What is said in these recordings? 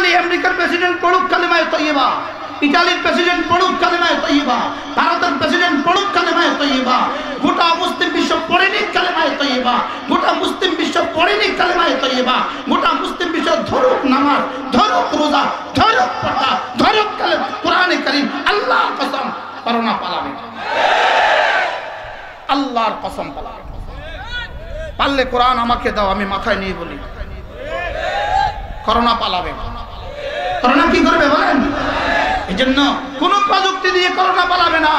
বলি আমেরিকার প্রেসিডেন্ট পড়ুক কালেমায়ে তয়্যিবা, ইতালির প্রেসিডেন্ট পড়ুক কালেমায়ে তয়্যিবা, ভারতের প্রেসিডেন্ট পড়ুক কালেমায়ে তয়্যিবা, গোটা মুসলিম বিশ্ব পড়েনি কালেমায়ে তয়্যিবা, গোটা মুসলিম বিশ্ব পড়েনি কালেমায়ে তয়্যিবা, গোটা মুসলিম বিশ্ব ধরুক নামাজ, ধরুক রোজা, ধরুক পর্দা, ধরুক কালেমা কোরআনে কারীম, আল্লাহর কসম করোনা পালাবে, আল্লাহর কসম পালাবে। পারলে কোরআন আমাকে দাও, আমি মাথায় নিয়ে বলি করোনা পালাবে। করোনা কি করবে বলেন? এই জন্য কোন প্রযুক্তি দিয়ে করোনা পালাবে না,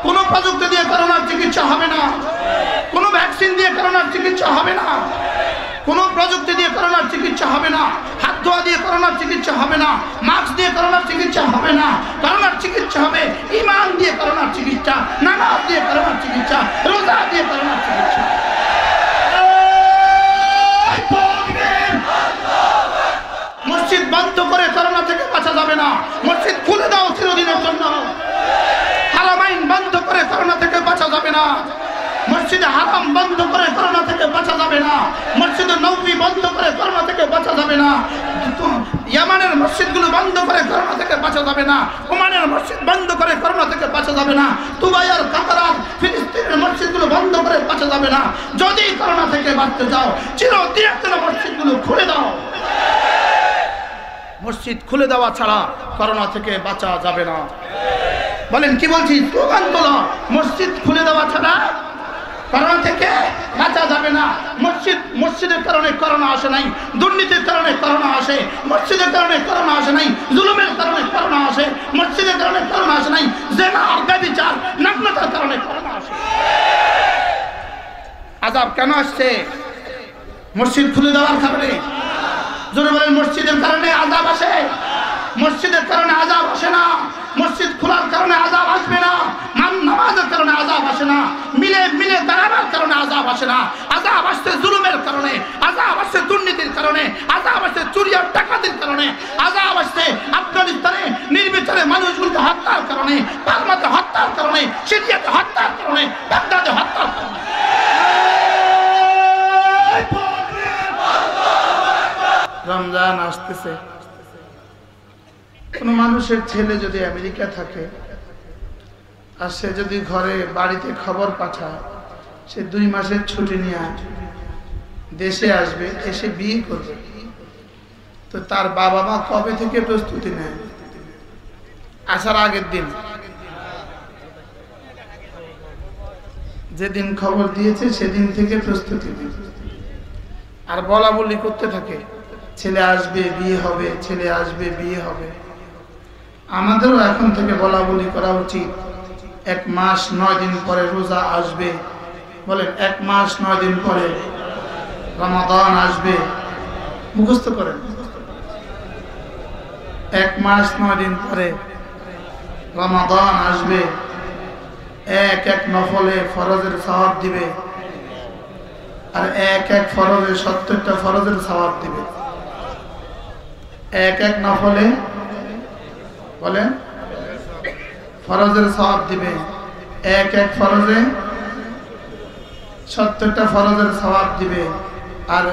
কোন প্রযুক্তি দিয়ে করোনার চিকিৎসা হবে না, কোন ভ্যাকসিন দিয়ে করোনার চিকিৎসা হবে না, কোন প্রযুক্তি দিয়ে করোনার চিকিৎসা হবে না, হাত ধোয়া দিয়ে করোনার চিকিৎসা হবে না, মাস্ক দিয়ে করোনার চিকিৎসা হবে না। করোনার চিকিৎসা হবে ঈমান দিয়ে করোনার চিকিৎসা, নামাজ দিয়ে করোনার চিকিৎসা, রোজা দিয়ে করোনার চিকিৎসা। মসজিদ বন্ধ করে করোনা থেকে বাঁচা যাবে না, মসজিদ খুলে দাও চিরদিনের জন্য। হারামাইন বন্ধ করে করোনা থেকে বাঁচা যাবে না, মসজিদে হারাম বন্ধ করে করোনা থেকে বাঁচা যাবে না, মসজিদে নববী বন্ধ করে করোনা থেকে বাঁচা যাবে না, ইয়ামানের মসজিদগুলো বন্ধ করে করোনা থেকে বাঁচা যাবে না, ওমানের মসজিদ বন্ধ করে করোনা থেকে বাঁচা যাবে না, দুবাই আর কাতার আর ফিলিস্তিনের মসজিদগুলো বন্ধ করে বাঁচা যাবে না। যদি করোনা থেকে বাঁচতে চাও চিরদিনের জন্য মসজিদগুলো খুলে দাও। মসজিদ খুলে দেওয়া ছাড়া করোনা থেকে বাঁচা যাবে না। বলেন কি বলছি? স্লোগান তোলো, মসজিদ খুলে দেওয়া ছাড়া করোনা থেকে বাঁচা যাবে না। মসজিদের কারণে করোনা আসে নাই, দুর্নীতির কারণে করোনা আসে, মসজিদের কারণে করোনা আসে নাই, জুলুমের কারণে করোনা আসে, মসজিদের কারণে করোনা আসে নাই, জিনা আর ব্যভিচার নগ্নতার কারণে করোনা আসে। আযাব কেন আসছে? মসজিদ খুলে দেওয়ার কারণে। জোরে বলেন, মসজিদের কারণে আযাব আসে, মসজিদের কারণে আযাব আসে না, মসজিদ খোলার কারণে আযাব আসবে না, নামাজের কারণে আযাব আসে না, মিলে দাঁড়ানোর কারণে আযাব আসে না। আযাব আসছে জুলুমের কারণে, আযাব আসছে দুর্নীতির কারণে, আযাব আসছে চুরি আর ডাকাতির কারণে, আযাব আসছে আফগানিস্তানে নির্বিচারে মানুষগুলোকে হত্যার কারণে, বার্মাতে হত্যার কারণে, সিরিয়াতে হত্যার কারণে, বাগদাদে হত্যার কারণে। রমজান আসতেছে, কোন মানুষের ছেলে যদি আমেরিকা থাকে আর সে যদি ঘরে বাড়িতে খবর পাঠায় সে 2 মাসের ছুটি নিয়ে দেশে আসবে, এসে বিয়ে করবে, তো তার বাবা মা কবে থেকে প্রস্তুতি নেয়? আসার আগের দিন, যেদিন খবর দিয়েছে সেদিন থেকে প্রস্তুতি নেয় আর বলা বলি করতে থাকে, ছেলে আসবে বিয়ে হবে, ছেলে আসবে বিয়ে হবে। আমাদেরও এখন থেকে বলা বলি করা উচিত। 1 মাস 9 দিন পরে রোজা আসবে, বলেন 1 মাস 9 দিন পরে রমাদান আসবে, মুখস্থ করেন। 1 মাস 9 দিন পরে রমাদান আসবে, এক নফলে ফরজের সওয়াব দিবে আর এক ফরজে 70টা ফরজের সওয়াব দিবে। এক নফলে বলেন ফরজের সওয়াব দিবে, এক ফরজে 70টা ফরজের সওয়াব দিবে আর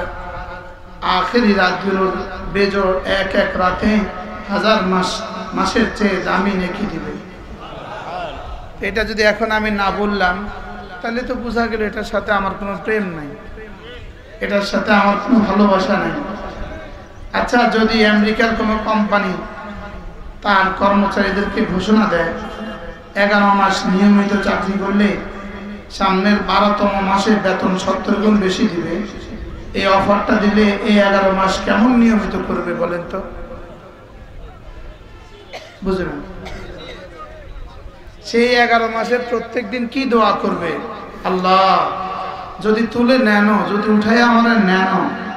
আখেরি রাতগুলোর বেজোড় এক রাতে 1000 মাসের চেয়ে দামি নেকি দিবে। এটা যদি এখন আমি না বললাম তাহলে তো বোঝা গেল এটার সাথে আমার কোনো প্রেম নাই, এটার সাথে আমার কোনো ভালোবাসা নাই। আচ্ছা, যদি আমেরিকার কোনো কোম্পানি তার কর্মচারীদেরকে ঘোষণা দেয় 11 মাস নিয়মিত চাকরি করলে সামনের 12তম মাসে বেতন 70 গুণ বেশি দিবে, এই অফারটা দিলে এই 11 মাস কেমন নিয়মিত করবে বলেন তো? বুঝলেন? সেই 11 মাসে প্রত্যেক দিন কি দোয়া করবে? আল্লাহ যদি তুলে নেন, যদি উঠাই আমাদের নেন,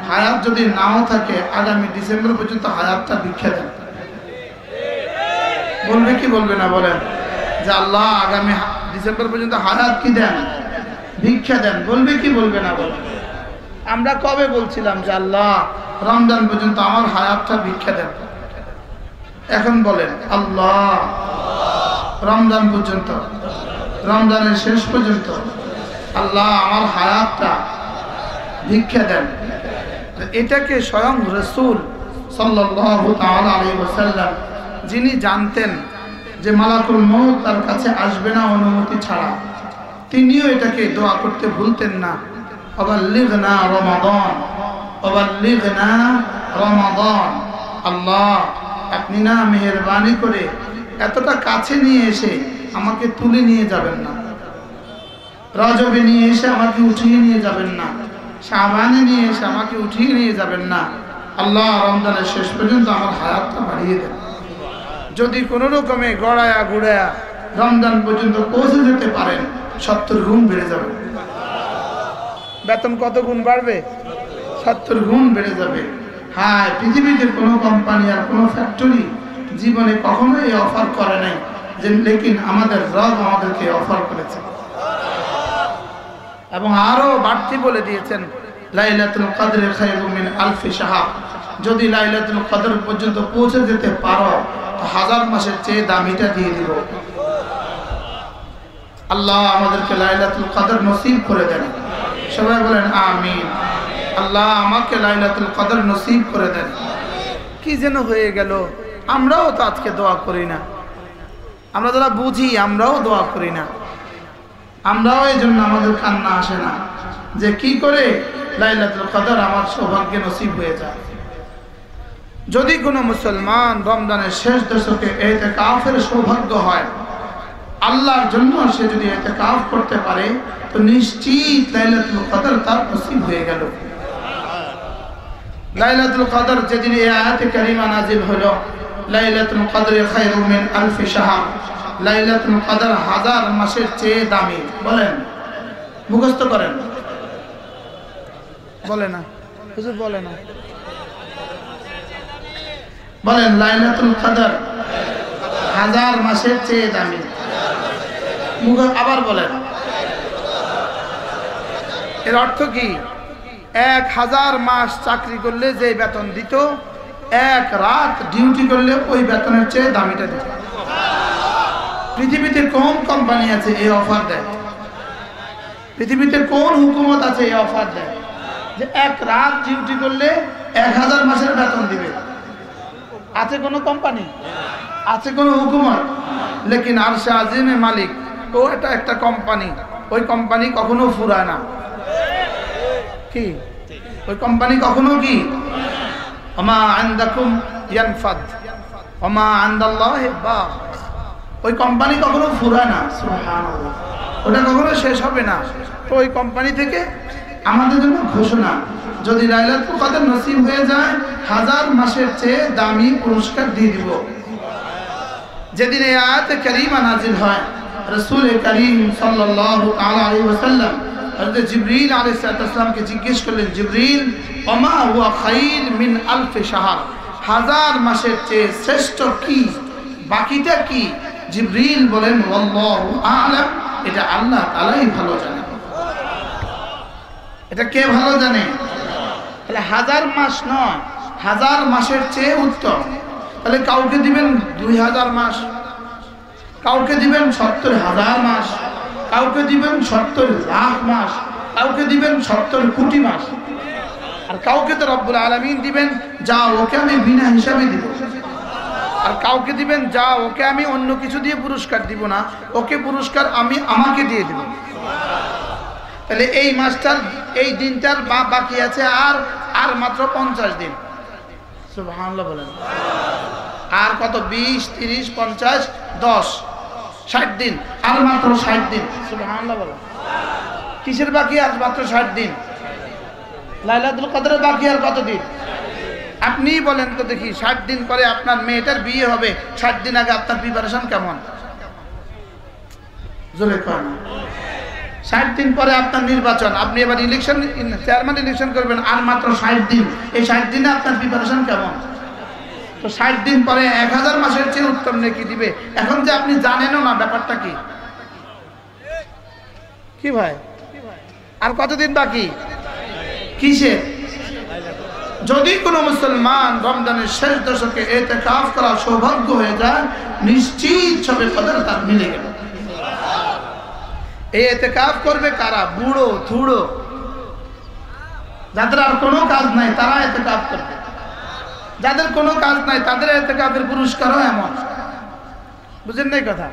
হায়াত যদি নাও থাকে আগামী ডিসেম্বর পর্যন্ত হায়াতটা ভিক্ষা দেন। বলবে কি বলবে না বলেন? যে আল্লাহ আগামী ডিসেম্বর পর্যন্ত হায়াত কি দেন, ভিক্ষা দেন। বলবে কি বলবে না বলেন? আমরা কবে বলছিলাম যে আল্লাহ রমজান পর্যন্ত আমার হায়াতটা ভিক্ষা দেন, এখন বলেন আল্লাহ রমজান পর্যন্ত, রমজানের শেষ পর্যন্ত আল্লাহ আমার হায়াতটা ভিক্ষা দেন। এটাকে স্বয়ং রাসূল সাল্লাল্লাহু তাআলা আলাইহি ওয়াসাল্লাম, যিনি জানতেন যে মালাকুল মউত তার কাছে আসবে না অনুমতি ছাড়া, তিনিও এটাকে দোয়া করতে ভুলতেন না, আবাল্লিগনা রমাদান, আবাল্লিগনা রমাদান। আল্লাহ, আপনি না মেহেরবানি করে এতটা কাছে নিয়ে এসে আমাকে তুলে নিয়ে যাবেন না, রজবে নিয়ে এসে আমাকে উঠিয়ে নিয়ে যাবেন না, শাবানে নিয়ে এসে আমাকে উঠিয়ে নিয়ে যাবেন না। আল্লাহ, রমজানের শেষ পর্যন্ত আমার হায়াতটা বাড়িয়ে দেন। যদি কোনো রকমে গড়ায়া গুড়ায়া রমজান পর্যন্ত পৌঁছে যেতে পারেন, 70 গুণ বেড়ে যাবে। বেতন কত গুণ বাড়বে? 70 গুণ বেড়ে যাবে। হ্যাঁ, পৃথিবীতে কোনো কোম্পানি আর কোনো ফ্যাক্টরি জীবনে কখনোই অফার করে নাই, যে লেকিন আমাদের রব আমাদেরকে অফার করেছে এবং আরো বাড়তি বলে দিয়েছেন, লাইলাতুল কদর খায়রুম মিন আলফি শাহর। যদি লাইলাতুল কদর পর্যন্ত পৌঁছে যেতে পারো তো 1000 মাসের চেয়ে দামিটা দিয়ে দিব। আল্লাহ আমাদেরকে লাইলাতুল কদর নসিব করে দেন। সবাই বলেন আমিন। আল্লাহ আমাকে লাইলাতুল কদর নসিব করে দেন। কি যেন হয়ে গেল, আমরাও তো আজকে দোয়া করি না। আমরা যারা বুঝি আমরাও দোয়া করি না। আমরাও এই জন্য আমাদের কান্না আসে না যে কি করে লাইলাতুল কদর আমার সৌভাগ্যে নসিব হয়ে যায়। যদি কোনো মুসলমান রমজানের শেষ দশকে ইতিকাফের সৌভাগ্য হয়, আল্লাহর জন্য সে যদি ইতিকাফ করতে পারে, তো নিশ্চিত লাইলাতুল কদর তার নসিব হয়ে গেল। লাইলাতুল কদর যেদিন এই আয়াতে কারিমা নাজিল হলো, লাইলাতুল কদর খায়রুম মিন আলফি শাহর, লাইলাতুল কদর 1000 মাসের চেয়ে দামি। বলেন, মুখস্থ করেন। বলে না হুজুর, বলে না, বলেন লাইলাতুল কদর 1000 মাসের চেয়ে দামি। আবার বলেন। এর অর্থ কি? 1000 মাস চাকরি করলে যে বেতন দিত, 1 রাত ডিউটি করলে ওই বেতনের চেয়ে দামিটা দিত। পৃথিবীতে কোন কোম্পানি আছে এই অফার দেয়? পৃথিবীতে কোন হুকুমত আছে এই অফার দেয় যে 1 রাত ডিউটি করলে 1000 মাসের বেতন দিবে? আছে কোন কোম্পানি? আছে কোন হুকুমত? লেকিন আরশে আজিমে মালিক, ও এটা একটা কোম্পানি, ওই কোম্পানি কখনো ফুরায় না। কি ওই কোম্পানি কখনো কি? ওমা আনদাকুম ইয়ানফাদ ওমা আনদাল্লাহি বাক। ওই কোম্পানি কখনো ফুরায় না। সুবহানাল্লাহ, ওটা কখনো শেষ হবে না। তো ওই কোম্পানি থেকে আমাদের জন্য ঘোষণা, যদি লাইলাতুল কদর নসিব হয়ে যায়, 1000 মাসের চেয়ে দামি পুরস্কার দিয়ে দিব। যেদিন এই আয়াতে কারিমা নাজিল হয়, রাসূল করিম সাল্লাল্লাহু আলাইহি ওয়াসাল্লাম হযরত জিবরিল আলাইহিস সালামকে জিজ্ঞেস করলেন, জিবরিল, ওমা হুয়া খায়র মিন আলফি শাহর, 1000 মাসের চেয়ে শ্রেষ্ঠ কি, বাকিটা কি? জিবরিল বলেন, আল্লাহু আ'লাম, এটা আল্লাহ তাআলাই ভালো জানে। এটা কে ভালো জানে? তাহলে 1000 মাস নয়, 1000 মাসের চেয়ে উত্তম। তাহলে কাউকে দিবেন 2000 মাস, কাউকে দিবেন 70,000 মাস, কাউকে দিবেন 70 লাখ মাস, কাউকে দিবেন 70 কোটি মাস, আর কাউকে তো রব্বুল আলামিন দিবেন, যা ওকে আমি বিনা হিসাবে দিব। আর কাউকে দিবেন, যা ওকে আমি অন্য কিছু দিয়ে পুরস্কার দিব না, ওকে পুরস্কার আমি আমাকে দিয়ে দিব। তাহলে এই মাসটার, এই দিনটার বাকি আছে আর মাত্র 50 দিন। সুবহানাল্লাহ বলেন। আর কত? 20, 30, 50, 10, 60 দিন। আর মাত্র 60 দিন। সুবহানাল্লাহ বলেন। কিসের বাকি? আর মাত্র 60 দিন। লাইলাতুল কদরের বাকি আর কত দিন? আপনিই বলেন তো দেখি, 60 দিন পরে আপনার মেয়েটার বিয়ে হবে, 60 দিন আগে আপনার প্রিপারেশন কেমন? জোরে করেন। 60 দিন পরে আপনার নির্বাচন, আপনি এবার ইলেকশন, চেয়ারম্যান ইলেকশন করবেন, আর মাত্র 60 দিন। এই 60 দিনে আপনার প্রিপারেশন কেমন? তো 60 দিন পরে 1000 মাসের চেয়ে উত্তম নেকি দিবে। এখন যে আপনি জানেনও না ব্যাপারটা কি। কি ভাই, আর কতদিন বাকি? কিসে? যদি কোনো মুসলমান রমজানের শেষ দশকে ইতিকাফ করা সৌভাগ্য হয়ে যায়, নিশ্চিত সবে কদর তার মিলে গেল। এই ইতিকাফ করবে কারা? বুড়ো থুড়ো, যাদের আর কোনো কাজ নাই, তারা ইতিকাফ করবে। যাদের কোনো কাজ নাই তাদের ইতিকাফের পুরস্কারও এমন। বুঝেন নাই কথা?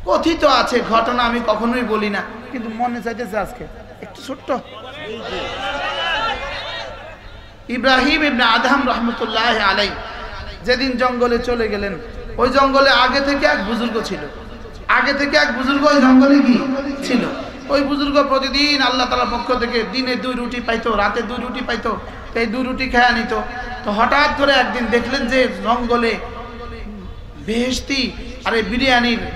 কথিত আছে ঘটনা, আমি কখনোই বলি না, কিন্তু মনে চাইতেছে আজকে একটু ছোট্ট। ইব্রাহিম ইবনে আদহাম রহমতুল্লাহ আলাইহি যেদিন জঙ্গলে চলে গেলেন, ওই জঙ্গলে আগে থেকে এক বুজুর্গ ছিল। আগে থেকে এক বুজুর্গ ওই জঙ্গলে কি ছিল? ওই বুজুর্গ প্রতিদিন আল্লাহ তাআলার পক্ষ থেকে দিনে 2 রুটি পাইতো, রাতে 2 রুটি পাইতো, এই 2 রুটি খেয়ে নিত। তো হঠাৎ করে একদিন দেখলেন যে জঙ্গলে বেহেশতি আর এই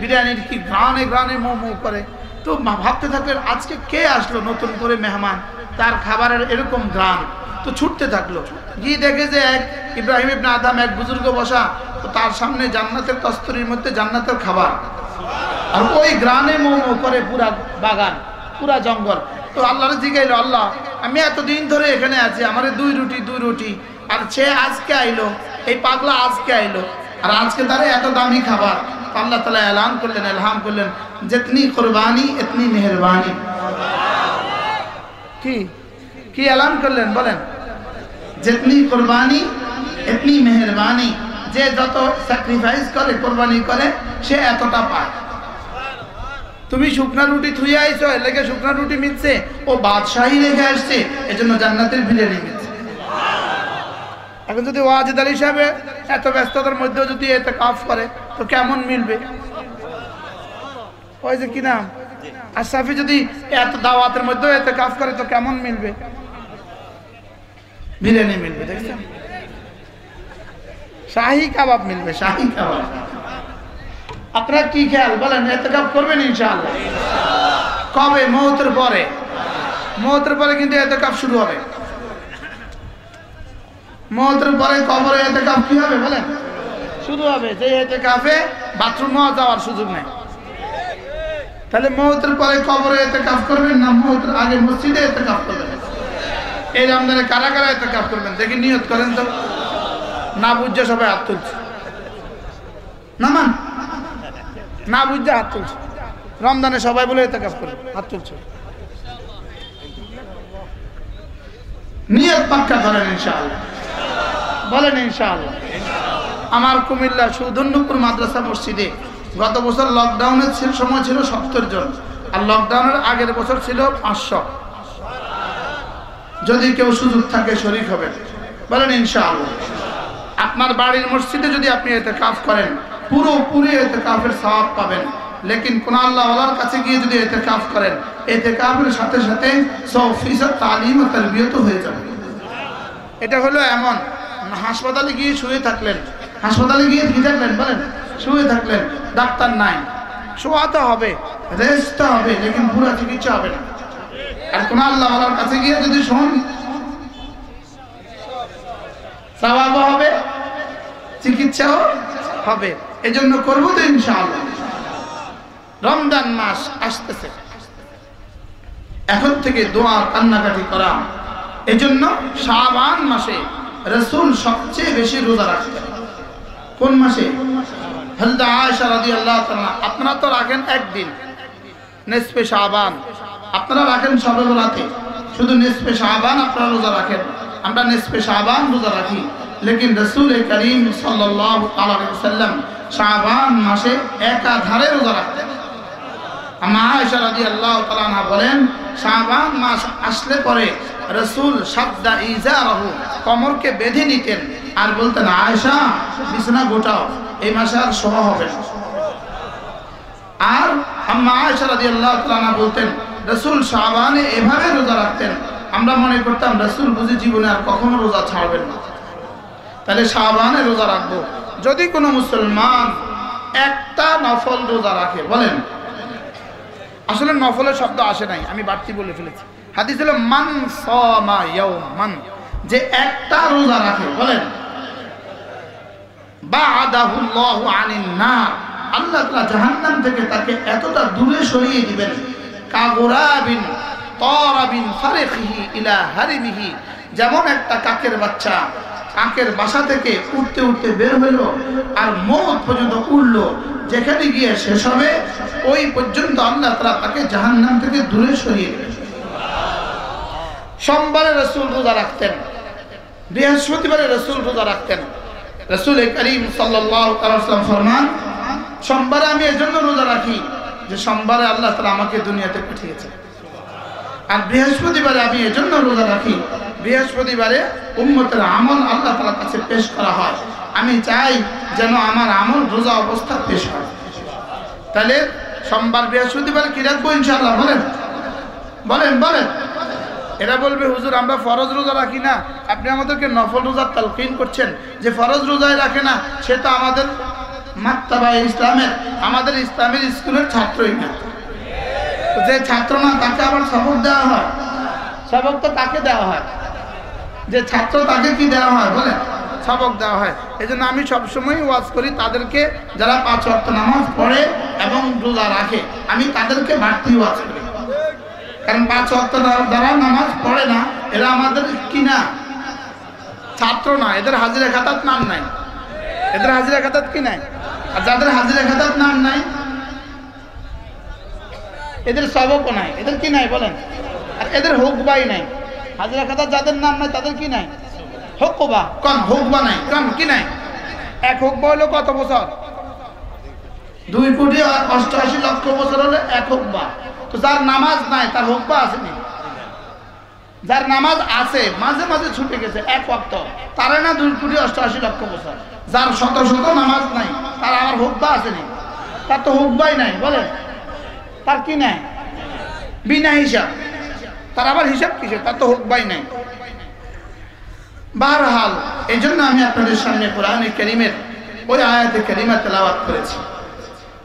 বিরিয়ানির কি গ্রানে গ্রানে মো মো করে। তো ভাবতে থাকলেন আজকে কে আসলো নতুন করে মেহমান, তার খাবারের এরকম গ্রান। তো ছুটতে থাকলো, গিয়ে দেখে যে এক ইব্রাহিম ইবনে আদহাম এক বুজুর্গ বসা, তো তার সামনে জান্নাতের কস্তুরীর মধ্যে জান্নাতের খাবার, আর ওই গ্রানে মো মো করে পুরা বাগান, পুরা জঙ্গল। তো আল্লাহরে জিগাইলো, আল্লাহ আমি এতদিন ধরে এখানে আছি, আমার 2 রুটি, আর সে আজকে আইলো, এই পাগলা আজকে আইলো, আর আজকে তারা এত দামি খাবার। আল্লাহ তাআলা এলান করলেন, ইলহাম করলেন, जितनी कुर्बानी इतनी मेहरबानी। কি এলান করলেন বলেন? जितनी कुर्बानी इतनी मेहरबानी। যে যত স্যাক্রিফাইস করে, কোরবানি করে, সে এতটা পায়। তুমি শুকনা রুটি থুইয়া আইছো, এর লাগে শুকনা রুটি মিলছে, ও বাদশাহী রেখে আসছে, এজন্য জান্নাতের বিরিয়ানি মিলছে। এখন যদি ওয়াজিদ আলী সাহেব এত ব্যস্ততার মধ্যেও যদি ইতিকাফ করে তো কেমন মিলবে? ওই যে কি নাম আশরাফি যদি এত দাওয়াতের মধ্যেও ইতিকাফ করে তো কেমন মিলবে? বিরিয়ানি মিলবে। দেখছেন, শাহী কাবাব মিলবে, শাহী কাবাব। আপনারা কি খেয়াল বলেন? ইতিকাফ করবেন ইনশাআল্লাহ? কবে? মওতের পরে। মওতের পরে কিন্তু ইতিকাফ শুরু হবে। মওতের পরে কবরে ইতিকাফ কি হবে বলেন? শুরু হবে। যে ইতিকাফে বাথরুমে যাওয়ার সুযোগ নেই। তাহলে মওতের পরে কবরে ইতিকাফ করবেন না মওতের আগে মসজিদে ইতিকাফ করবেন? এই রমজানে কারা কারা ইতিকাফ করবেন দেখি নিয়ত করেন তো। না বুঝে সবাই হাত তুলছে, নামান না বুঝে হাত তুলছে। রমজানে সবাই বলে ইতিকাফ করবে, হাত তুলছে। নিয়ত পাক্কা করেন ইনশাআল্লাহ, বলেন ইনশাআল্লাহ। আমার কুমিল্লা সুধন্যপুর মাদ্রাসা মসজিদে গত বছর লকডাউনের সময় ছিল 70 জন, আর লকডাউনের আগের বছর ছিল 500। যদি কেউ সুযোগ থাকে শরীক হবেন, বলেন ইনশাআল্লাহ। আপনার বাড়ির মসজিদে যদি আপনি ইতিকাফ করেন পুরোপুরি ইতিকাফের সওয়াব পাবেন। লেকিন কোন আল্লাহওয়ালার কাছে গিয়ে যদি ইতিকাফ করেন, ইতিকাফের সাথে সাথে 100% তালিম ও তারবিয়ত হয়ে যাবে। এটা হলো এমন, হাসপাতালে গিয়ে শুয়ে থাকলেন, হাসপাতালে গিয়ে কি থাকলেন বলেন? শুয়ে থাকলেন, ডাক্তার নাই, শোয়াতে হবে, রেস্ট হবে, লেকিন পুরো চিকিৎসা হবে না। আর কোন আল্লাহওয়ালার কাছে গিয়ে যদি শোন, সওয়াবও হবে, চিকিৎসাও হবে। এজন্য করবো তো ইনশাআল্লাহ। রমজান মাস আসতেছে, এখন থেকে দোয়া কান্নাকাটি করা। এজন্য শাবান মাসে রাসূল সবচেয়ে বেশি রোজা রাখতেন। কোন মাসে? হযরত আয়েশা রাদিয়াল্লাহু তাআলা। আপনারা তো রাখেন একদিন নিসফে শাবান, আপনারা রাখেন শবে বরাতে, শুধু নিসফে শাবান আপনারা রোজা রাখেন। আমরা নিসফে শাবান রোজা রাখি, লেকিন রাসূল করিম সাল্লাল্লাহু আলাইহি ওয়াসাল্লাম শাবান মাসে একাধারে রোজা রাখতেন। আম্মা আয়েশা রাদিয়াল্লাহু তাআলা আনহা বলেন, শাবান মাস আসলে পরে রাসূল শাদ্দা ইজারাহু, কোমরকে বেঁধে নিতেন আর বলতেন, আয়েশা বিছানা গোটাও, এই মাসে আর শোয়া হবে না। আর আম্মা আয়েশা রাদিয়াল্লাহু তাআলা আনহা বলতেন, রাসূল শাবানে এভাবে রোজা রাখতেন, আমরা মনে করতাম রাসূল বুঝি জীবনে আর কখনো রোজা ছাড়বেন না। তাহলে শাবানে রোজা রাখবো। যদি কোনো মুসলমান একটা নফল রোজা রাখে, বলেন, আসলে নফলের শব্দ আসে নাই, আমি বাড়তি বলে ফেলেছি। হাদিস হলো মান সামা ইয়াওমান, যে একটা রোজা রাখে, বলেন, বা'দাহুল্লাহু আনিন নার, আল্লাহ তাআলা জাহান্নাম থেকে তাকে এতটা দূরে সরিয়ে দিবেন, কাগুরাবিন তারাবিন ফারিখিহি ইলা হারিমিহি, যেমন একটা কাকের বাচ্চা কাকের বাসা থেকে উঠতে উঠতে বের হলো আর মওত পর্যন্ত উড়লো, যেখানে গিয়ে শেষ হবে ওই পর্যন্ত আল্লাহ তাআলা তাকে জাহান্নাম থেকে দূরে সরিয়ে দেবেন। সোমবারে রাসূল রোজা রাখতেন, বৃহস্পতিবারে রাসূল রোজা রাখতেন। রাসূল করিম সাল্লাল্লাহু আলাইহি ওয়াসাল্লাম ফরমান, সোমবারে আমি এজন্য রোজা রাখি যে সোমবারে আল্লাহ তাআলা আমাকে দুনিয়াতে পাঠিয়েছেন। আর বৃহস্পতিবারে আমি এজন্য রোজা রাখি, বৃহস্পতিবারে উম্মতের আমল আল্লাহ তাআলার কাছে পেশ করা হয়। আমি চাই যেন আমার আমল রোজা অবস্থা পেশ হয়। তাহলে সোমবার বৃহস্পতিবার কি রাখবো ইনশাআল্লাহ? বলেন বলেন বলেন। এরা বলবে হুজুর আমরা ফরজ রোজা রাখি না, আপনি আমাদেরকে নফল রোজার তালকিন করছেন। যে ফরজ রোজায় রাখে না সে তো আমাদের মাক্তাবা ইসলামের, আমাদের ইসলামের স্কুলের ছাত্রই না। যে ছাত্র না তাকে আবার সবক দেওয়া হয়? সবক তো তাকে দেওয়া হয় যে ছাত্র, তাকে কি দেওয়া হয়? বলেন, সবক দেওয়া হয়। এই জন্য আমি সবসময় ওয়াজ করি তাদেরকে, যারা 5 ওয়াক্ত নামাজ পড়ে এবং রোজা রাখে, আমি তাদেরকে বাড়তি ওয়াজ করি। কারণ 5 ওয়াক্ত যারা নামাজ পড়ে না এরা আমাদের কি না, ছাত্র না, এদের হাজিরা খাতার নাম নাই, এদের হাজিরা খাতার কি নাই। আর যাদের হাজিরা খাতার নাম নাই এদের সবকও নাই, এদের কি নাই বলেন। আর এদের হুকবাই নাই, হাজিরা খাতার যাদের নাম নাই তাদের কি নাই, হুকবা। কোন হুকবা নাই? কোন কি নাই? এক হুকবা হলো কত বছর? 2,88,00,000 বছর হলে এক হুকবা। তো যার নামাজ নাই তার হুকবা আসেনি। যার নামাজ আছে মাঝে মাঝে ছুটে গেছে এক ওয়াক্ত, তারা না 2,88,00,000 বছর। যার শত শত নামাজ নাই তার আমার হুকবা আসেনি, তার তো হুকবাই নাই। বলেন, তার কি নাই? বিনা হিসাব। তার আবার হিসাব কিসে? তার তো হুকবাই নাই। বারহাল এই জন্য আমি আপনাদের সামনে কোরআনে কারীমের ওই আয়াতে কারিমা তেলাওয়াত করেছি।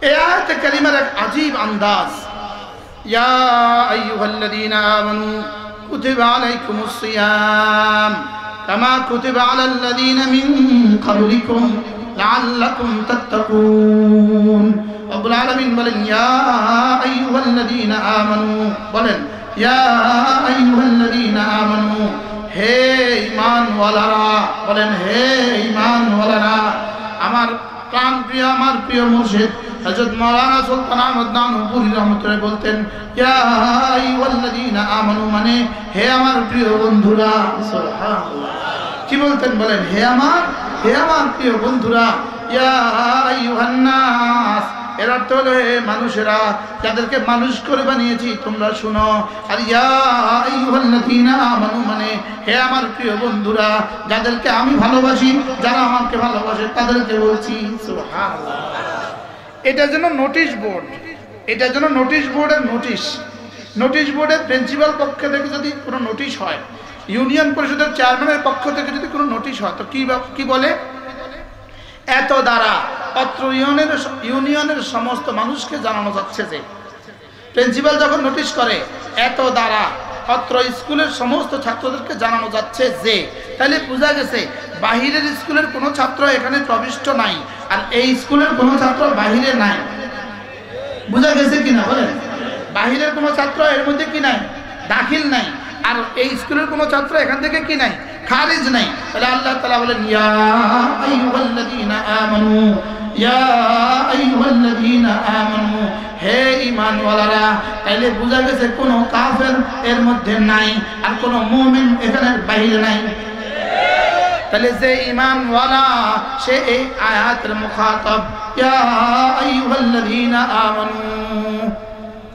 এই আয়াতে কারিমার এক আজীব আন্দাজ। ইয়া আইয়ুহাল্লাযীনা আমানু কুতিবা আলাইকুমুস সিয়াম কামা কুতিবা আলাল্লাযীনা মিন ক্বাবলিকুম লাআল্লাকুম তাত্তাকুন। রব্বুল আলামিন বলেন ইয়া আইয়ুহাল্লাযীনা আমানু, বলেন ইয়া আইয়ুহাল্লাযীনা আমানু, হে ঈমানওয়ালারা, বলেন হে ঈমানওয়ালারা। আমার প্রাণ প্রিয়, আমার প্রিয় মুর্শিদ হযরত মাওলানা সুলতান আহমদ নানুপুরী রহমাতুল্লাহ বলতেন ইয়া আইয়ুহাল্লাযীনা আমানু, মানে হে আমার প্রিয় বন্ধুরা। সুবহানাল্লাহ, কি বলতেন? বলেন হে আমার প্রিয় বন্ধুরা। ইয়া আইয়ুহান নাস, এর অর্থ হলো হে মানুষেরা, যাদেরকে মানুষ করে বানিয়েছি তোমরা শুনো। আর ইয়া আইয়ুহাল্লাযীনা আমানু, মানে হে আমার প্রিয় বন্ধুরা, যাদেরকে আমি ভালোবাসি, যারা আমাকে ভালোবাসে তাদেরকে বলছি। সুবহানাল্লাহ। এটা যেন নোটিশ বোর্ড, এটা যেন নোটিশ বোর্ডের নোটিশ বোর্ডের প্রিন্সিপাল পক্ষ থেকে যদি কোনো নোটিশ হয়, ইউনিয়ন পরিষদের চেয়ারম্যানের পক্ষ থেকে যদি কোনো নোটিশ হয়, তো কি বলে? এত দ্বারা অত্র ইউনিয়নের সমস্ত মানুষকে জানানো যাচ্ছে যে, প্রিন্সিপাল যখন নোটিশ করে এত দ্বারা অত্র স্কুলের সমস্ত ছাত্রদেরকে জানানো যাচ্ছে যে, তাহলে বোঝা গেছে বাহিরের স্কুলের কোনো ছাত্র এখানে প্রবিষ্ট নাই, আর এই স্কুলের কোনো ছাত্র বাহিরে নাই। বোঝা গেছে কিনা বলেন? বাহিরের কোনো ছাত্র এর মধ্যে কি নাই, দাখিল নাই, আর এই স্কুলের কোনো ছাত্র এখান থেকে কি নাই, খারিজ নাই। তাহলে আল্লাহ তাআলা বলেন ইয়া আইয়ুহাল্লাযীনা আমানু, ইয়া আইয়ুহাল্লাযীনা আমানু, হে ঈমানওয়ালারা। তাইলে বোঝা গেছে কোনো কাফের এর মধ্যে নাই, আর কোনো মুমিন এখানে বাইরে নাই। তাহলে যে ঈমানওয়ালা সে এই আয়াতের মুখাতাব, ইয়া আইয়ুহাল্লাযীনা আমানু।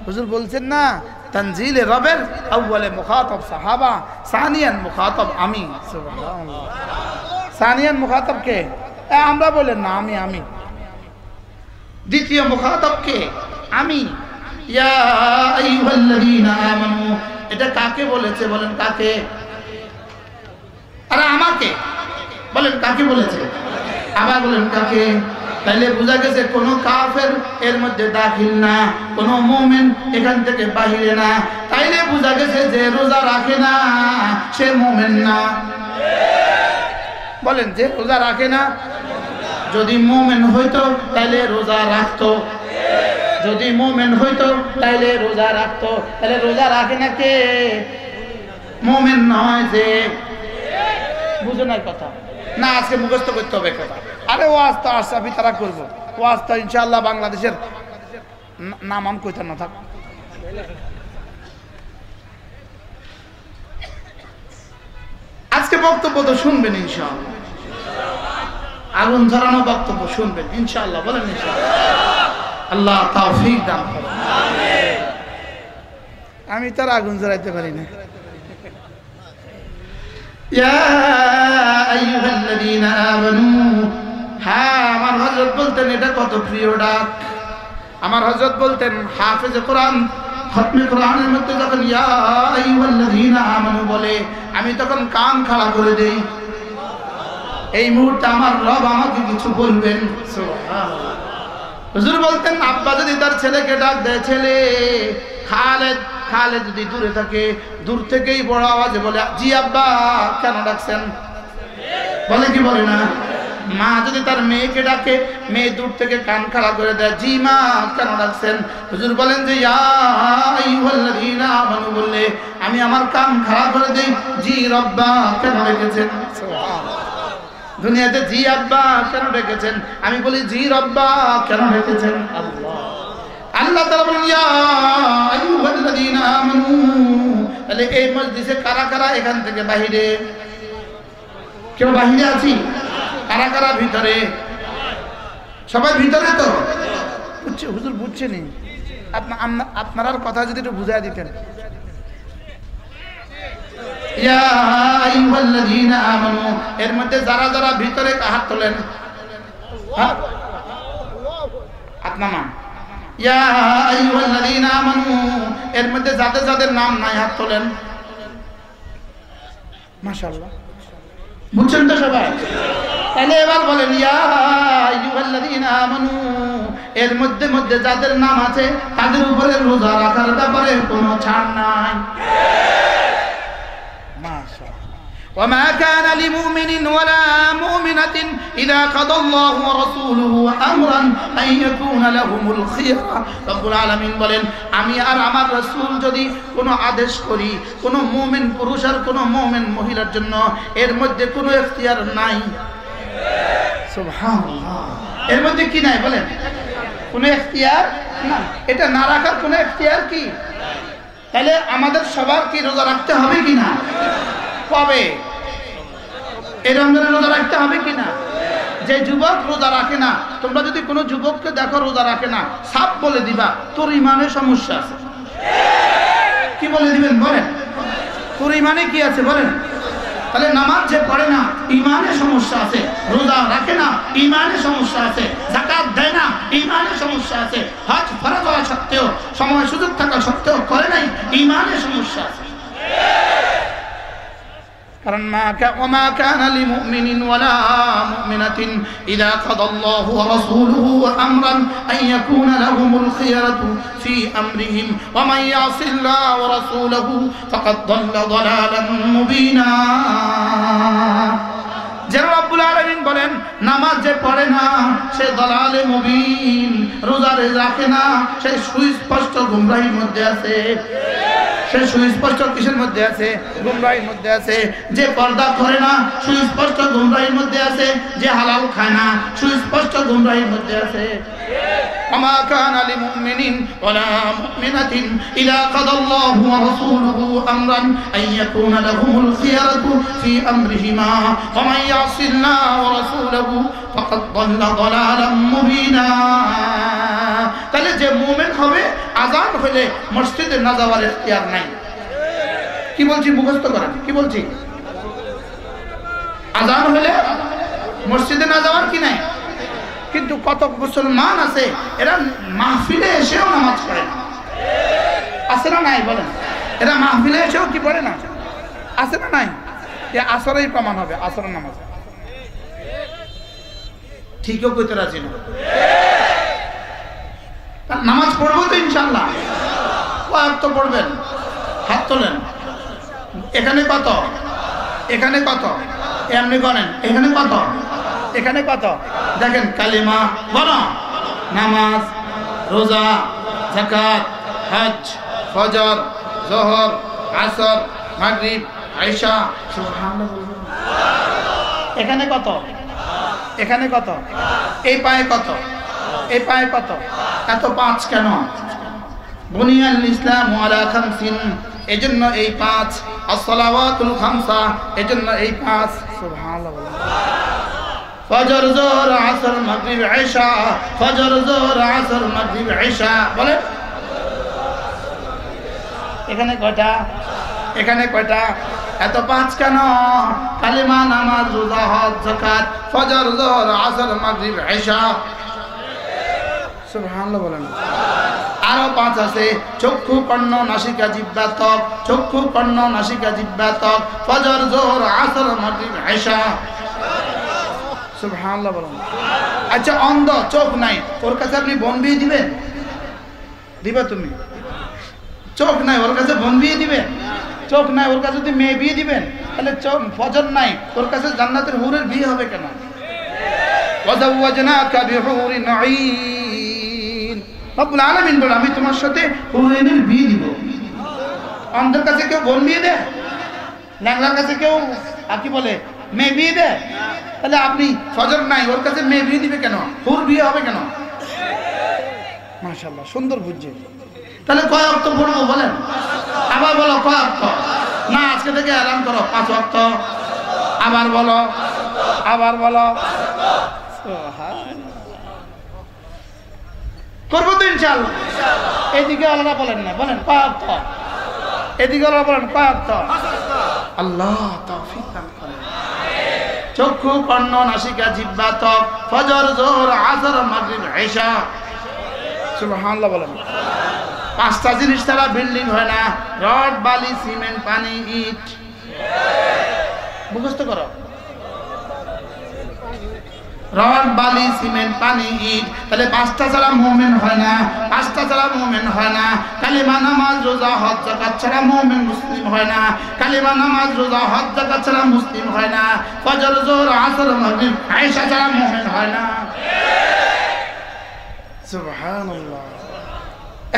হুজুর বলছেন না তনজিলে রবের আউয়ালে মুখাতাব সাহাবা, সানিয়ান মুখাতাব আমি। সুবহানাল্লাহ। সানিয়ান মুখাতাব কে? আমরা বলেন না আমি। দ্বিতীয় মুখাতাব কে? আমি। ইয়া আইয়ুহাল্লাযীনা আমানু, এটা কাকে বলেছে? বলেন কাকে? আরে আমাকে বলেন কাকে বলেছে? আবার বলেন কাকে? তাইলে বোঝা গেছে কোনো কাফের এর মধ্যে দাখিল না, কোনো মুমিন এখান থেকে বাহিরে না। তাইলে বোঝা গেছে যে রোজা রাখে না সে মুমিন না। বলেন যে রোজা রাখে না, যদি মুমিন হইতো তাইলে রোজা রাখতো, যদি মুমিন হইতো তাইলে রোজা রাখতো। তাহলে রোজা রাখে না কে? মুমিন নয় যে। বুঝো না কথা না, আজকে মুখস্থ করতে হবে কথা। আরে ওয়াজ তো আশরাফি তারা করবো, ওয়াজ তো ইনশাআল্লাহ বাংলাদেশের নাম কইতে না থাক। আজকে বক্তব্য তো শুনবেন ইনশাআল্লাহ, আগুন ঝরানো বক্তব্য শুনবেন ইনশাআল্লাহ, বলেন ইনশাআল্লাহ। আল্লাহ তৌফিক দান করুন। আমি তার আগুন জ্বালাইতে পারি না। ইয়া আইয়ুহাল্লাযীনা আমানু, হ্যাঁ আমার হযরত বলতেন, এটা কত প্রিয় ডাক। আমার হযরত বলতেন হাফেজে কোরআন, খতমে কোরআনের মধ্যে যখন ইয়া আইয়ুহাল্লাযীনা আমানু বলে, আমি তখন কান খাড়া করে দেই। এই মুহূর্তে আমার রব আমাকে কিছু বলবেন। সুবহানাল্লাহ। হুজুর বলতেন আব্বা যদি তার ছেলেকে ডাক দেয়, ছেলে খালেদ, খালেদ যদি দূরে থাকে, দূর থেকেই বড় আওয়াজে বলে জি আব্বা, কেন ডাকছেন? বলে কি বলে না? মা যদি তার মেয়েকে ডাকে, মেয়ে দূর থেকে কান খাড়া করে দেয়, জি মা, কেন ডাকছেন? হুজুর বলেন যে ইয়া আইয়ুহাল্লাযীনা আমানু বললে আমি আমার কান খাড়া করে দেই, জি রব্বা, কেন ডেকেছেন? সুবহানাল্লাহ। দুনিয়াতে জি আব্বা কেন ডেকেছেন? আমি বলি জি রব্বা, কেন ডেকেছেন? আল্লাহ। আল্লাহ তাআলা বলেন ইয়া আইয়ুহাল্লাযীনা আমানু, তাহলে এই মজলিসে কারা কারা এখান থেকে বাহিরে? কেউ বাহিরে আছি? কারা কারা ভিতরে? সবাই ভিতরে তো? বুঝছে হুজুর, বুঝছেনি? আপনার কথা যদি একটু বুঝাই দিতেন। ইয়া আইয়ুহাল্লাযীনা আমানু, এর মধ্যে যারা যারা ভিতরে হাত তোলেন, হ্যাঁ হাত নামান। ইয়া আইয়ুহাল্লাযীনা আমানু, এর মধ্যে যাদের যাদের নাম নাই হাত তোলেন। মাশাআল্লাহ, বুঝছেন তো সবাই? তাহলে এবার বলেন ইয়া আইয়ুহাল্লাযীনা আমানু, এর মধ্যে মধ্যে যাদের নাম আছে তাদের উপরে রোজা রাখার ব্যাপারে কোনো ছাড় নাই। وما كان لمؤمن ولا مؤمنة إذا قضى الله ورسوله أمرا أن يكون لهم الخيرة। رب العالمين বলেন, আমি আর আমার রাসূল যদি কোনো আদেশ করি কোনো মুমিন পুরুষ আর কোনো মুমিন মহিলার জন্য, এর মধ্যে কোনো ইখতিয়ার নাই। সুবহানাল্লাহ। এর মধ্যে কি নাই বলেন? কোনো ইখতিয়ার না। এটা না রাখার কোনো ইখতিয়ার কি? তাহলে আমাদের সবার কি রোজা রাখতে হবে কি না? কবে? এই রমজানে রোজা রাখতে হবে কি না? যে যুবক রোজা রাখে না, তোমরা যদি কোনো যুবককে দেখো রোজা রাখে না, সাপ বলে দিবা তোর ইমানে সমস্যা আছে। কি বলে দিবেন বলেন? তোর ইমানে কি আছে বলেন? তাহলে নামাজ যে পড়ে না ইমানে সমস্যা আছে, রোজা রাখে না ইমানে সমস্যা আছে, যাকাত দেয় না ইমানে সমস্যা আছে, হজ ফরজ হওয়া সত্ত্বেও সময় সুযোগ থাকা সত্ত্বেও করে নাই, ইমানে সমস্যা আছে। কারণ وما كان لمؤمن ولا مؤمنة إذا قضى الله ورسوله أمرا أن يكون لهم الخيرة في أمرهم ومن يعص الله ورسوله فقد ضل ضلالا مبينا। যারা রব্বুল আলামিন বলেন নামাজ যে পড়ে না সে দলালে মুবিন, রোজা রাখে না সে সুস্পষ্ট গুমরাহির মধ্যে আছে। সে সুস্পষ্ট কিসের মধ্যে আছে? গুমরাহির মধ্যে আছে। যে পর্দা করে না সুস্পষ্ট গুমরাহির মধ্যে আছে। যে হালাল খায় না সুস্পষ্ট গুমরাহির মধ্যে আছে। وما كان لمؤمن ولا مؤمنة إذا قضى الله ورسوله أمرا أن يكون لهم الخيرة في أمرهما ومن يعص الله ورسوله فقد ضل ضلالا مبينا। তাহলে যে মুমিন হবে আযান হলে মসজিদে না যাওয়ার ইখতিয়ার নাই। কি বলছি মুখস্থ করেন? কি বলছি? আযান হলে মসজিদে না যাওয়ার কি নাই? কিন্তু কত মুসলমান আছে এরা মাহফিলে এসেও নামাজ পড়ে না। আছে না নাই বলেন? এরা মাহফিলে এসেও কি পড়ে না? আছে না নাই? এ আসরেই প্রমাণ হবে, আসরের নামাজ ঠিকও কইতে রাজি না। নামাজ পড়বো তো ইনশাআল্লাহ। কয়েক তো পড়বেন, হাত তোলেন। এখানে কত? এখানে কত? এমনি গণেন। এখানে কত? এখানে কত? দেখেন কালিমা বলো, নামাজ, রোজা, যাকাত, হজ, ফজর, যোহর, আসর, মাগরিব, আয়েশা, সুবহানাল্লাহ। এখানে কত? এখানে কত? এই পায়ে কত? এই পায়ে কত? এত পাঁচ কেন? বুনিয়াল ইসলাম আলা খামসিন, এজন্য এই পাঁচ। আসসালাওয়াতুল খামসা, এজন্য এই পাঁচ। সুবহানাল্লাহ। ফজর, যোহর, আসর, মাগরিব, ইশা। ফজর, যোহর, আসর, মাগরিব, ইশা। বলেন এখানে কয়টা? এখানে কয়টা? এত পাঁচ কেন? কালিমা, নামাজ, রোজা, হজ, যাকাত, ফজর, যোহর, আসর, মাগরিব, ইশা। সুবহানাল্লাহ বলেন। আরো পাঁচ আছে, চক্ষু, কর্ণ, নাসিকা, জিহ্বা, ত্বক। চক্ষু, কর্ণ, নাসিকা, জিহ্বা, ত্বক, ফজর, যোহর, আসর, মাগরিব, ইশা। সুবহানাল্লাহ বলেন। আচ্ছা, অন্ধ, চোখ নাই, ওর কাছে আপনি বোন বিয়ে দিবেন? দিবা তুমি? চোখ নাই, ওর কাছে বোন বিয়ে দিবেন? চোখ নাই, ওর কাছে যদি মেয়ে বিয়ে দিবেন? তাহলে চোখ, ফজর নাই, ওর কাছে জান্নাতের হুরের বিয়ে হবে কেন? ওয়াজাওয়াজনাকা বিহুরিন আইন। রব্বুল আলামিন বলে, আমি তোমার সাথে হুরের বিয়ে দিব। অন্ধের কাছে কেউ বোন বিয়ে দেয়? ল্যাংড়ার কাছে কেউ কি বলে মেয়ে বিয়ে দেয়? তাহলে আপনি ফজর নাই, ওর কাছে মেয়ে বিয়ে দিবে কেন? হুর বিয়ে হবে কেন? মাশাআল্লাহ, সুন্দর বুঝছে। তাহলে কয় ওয়াক্ত পড়বো বলেন? আবার বলো কয় ওয়াক্ত? না, আজকে থেকে এলান করো 5 ওয়াক্ত। আবার বলো, আবার বলো। করবো তো ইনশাআল্লাহ। এদিকে আলাদা বলেন না, বলেন কয় ওয়াক্ত? এদিকে আলাদা বলেন কয় ওয়াক্ত? আল্লাহ তৌফিক দান করেন। চক্ষু, কর্ণ, নাসিকা, জিহ্বা, ত্বক, ফজর, যোহর, আসর, মাগরিব, ইশা। সুবহানাল্লাহ বলেন। পাঁচটা জিনিস ছাড়া বিল্ডিং হয় না। রড, বালি, সিমেন্ট, পানি, ইট। মুখস্থ করো। রড, বালি, সিমেন্ট, পানি, ইট। তাহলে পাঁচটা ছাড়া মুমিন হয় না। পাঁচটা ছাড়া মুমিন হয় না। কালিমা, নামাজ, রোজা, হজ, যাকাত ছাড়া মুমিন মুসলিম হয় না। কালিমা, নামাজ, রোজা, হজ, যাকাত ছাড়া মুসলিম হয় না। ফজর, যোহর, আসর, মাগরিব, ইশা ছাড়া মুমিন হয় না। সুবহানাল্লাহ।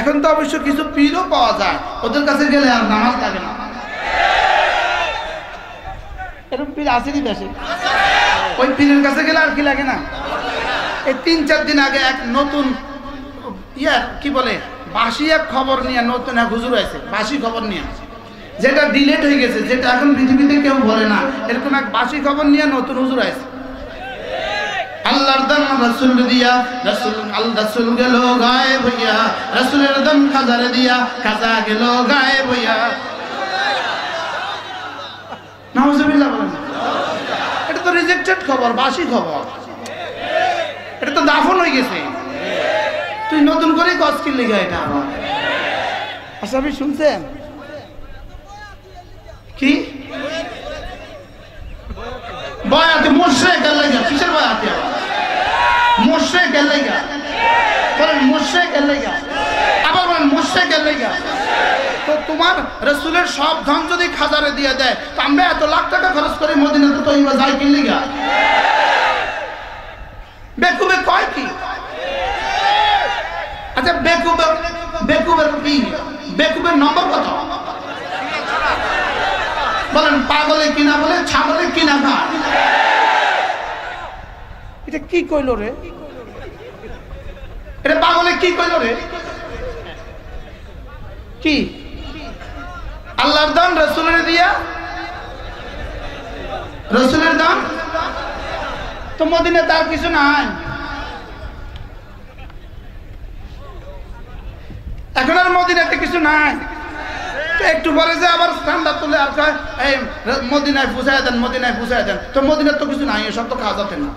এখন তো অবশ্য কিছু পীরও পাওয়া যায়, ওদের কাছে গেলে আর নামাজ লাগে না। এরকম পীর আসেনি দেশে? ওই পীরের কাছে গেলে আর কি লাগে না? এই 3-4 দিন আগে এক নতুন কি বলে বাসি এক খবর নিয়ে, নতুন এক হুজুর আছে বাসি খবর নিয়ে, যেটা ডিলেট হয়ে গেছে, যেটা এখন পৃথিবীতে কেউ বলে না, এরকম এক বাসি খবর নিয়ে নতুন হুজুর আছে। আল্লাহর দান রাসূল দিয়া, রাসূল গেল গায়েব হইয়া, রাসূলের দান খাজারে দিয়া, খাজা গেল গায়েব হইয়া। নাউজুবিল্লাহ বলেন। এটা তো রিজেক্টেড খবর, বাসি খবর, এটা তো দাফন হয়ে গেছে। তুই নতুন করে গছ কিনলি গা এটা আবার। আচ্ছা, আপনি শুনছেন কি বয়াতে মুশরিক আল্লাহা? কিসের বয়াতে আবার মুশরিক আল্লাহা? বলেন মুশরিক আল্লাহা। আবার বলেন মুশরিক আল্লাহা। তো তোমার রাসূলের সব ধন যদি খাজারে দিয়ে দেয়, তো আমরা এত লাখ টাকা খরচ করে মদিনাতে তো ইবা যাই কিনলি গা। বেকুবে কয় কি? আচ্ছা, বেকুবের কি? বেকুবের নম্বর কত? বলেন পাগলে কিনা বলে, ছাগলে কিনা খায়। এটা কি কইল রে? এটা পাগলে কি কইল রে? কি আল্লাহর দান রাসূলের দিয়া, রাসূলের দান তো মদিনায় তার কিছু নাই। এখন আর মদিনাতে কিছু নাই। একটু পরে যে আবার ঠান্ডা তুলে আর কয় এই মদিনায় পৌঁছায় দেন, মদিনায় পৌঁছায় দেন। তো মদিনার তো কিছু নাই, এসব তো খাওয়া যাবে না।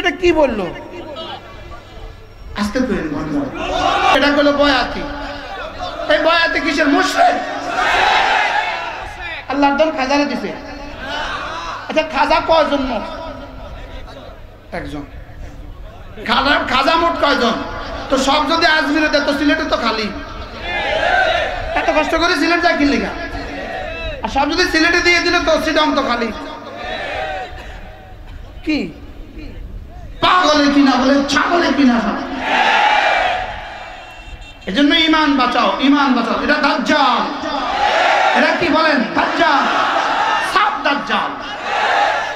এটা কি বললো? আসতে করেন বন্ধু, এটা হলো বয়াতি। এই বয়াতি কিসের? মুশরিক। আল্লাহর দল খাজারে দিছে। আচ্ছা, খাজা কয়জন? মোট একজন। খাজা মোট কয়জন? তো সব যদি আজমিরে দেয়, তো সিলেটে তো খালি। এত কষ্ট করে সিলেট যা কিনলি গা, আর সব যদি সিলেটে দিয়ে দিলে তো সিডং তো খালি। কি পাগলে কিনা বলে, ছাগলে কিনা খাবে। এজন্য ঈমান বাঁচাও, ঈমান বাঁচাও। এটা দাজ্জাল। এরা কি বলেন? দাজ্জাল, সাপ দাজ্জাল।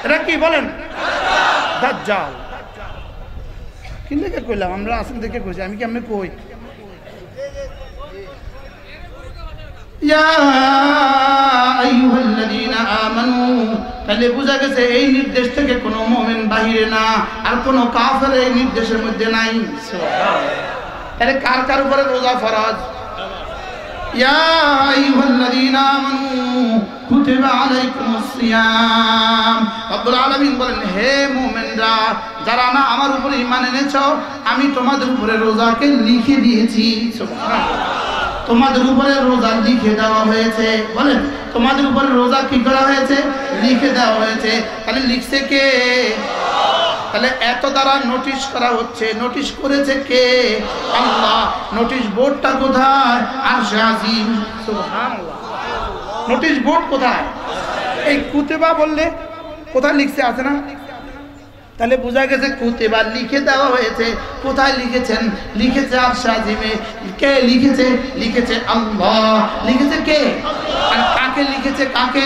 এরা কি বলেন? দাজ্জাল। কি দেখে কইলাম? আমরা আসেন দেখে কইছি, আমি কি আমি কই? ইয়া আইয়ুহাল্লাযীনা আমানু, তাহলে বোঝা গেছে এই নির্দেশ থেকে কোনো মুমিন বাহিরে না, আর কোনো কাফের এই নির্দেশের মধ্যে নাই। তাহলে কার কার উপরে রোজা ফরজ? ইয়া আইয়ুহাল্লাযীনা আমানু কুতিবা আলাইকুমুস সিয়াম। রব্বুল আলামিন বলেন, হে মুমিনরা, যারা না আমার উপরে ঈমান এনেছো, আমি তোমাদের উপরে রোজাকে লিখে দিয়েছি। সুবহানাল্লাহ। তোমাদের উপরে রোজা লিখে দেওয়া হয়েছে। বলেন, তোমাদের উপরে রোজা কি করা হয়েছে? লিখে দেওয়া হয়েছে। তাহলে লিখছে কে? তাহলে এত দ্বারা নোটিশ করা হচ্ছে, নোটিশ করেছে কে? আল্লাহ। নোটিশ বোর্ডটা কোথায়? আরশে আজিম। সুবহানাল্লাহ। নোটিশ বোর্ড কোথায়? এই কুতিবা বললে কোথায় লিখছে? আছে না? তাহলে বোঝা গেছে কুতিবা লিখে দেওয়া হয়েছে। কোথায় লিখেছেন? লিখেছে আরশে আজিমে। কে লিখেছে? লিখেছে আল্লাহ। লিখেছে কে? আর কাকে লিখেছে? কাকে?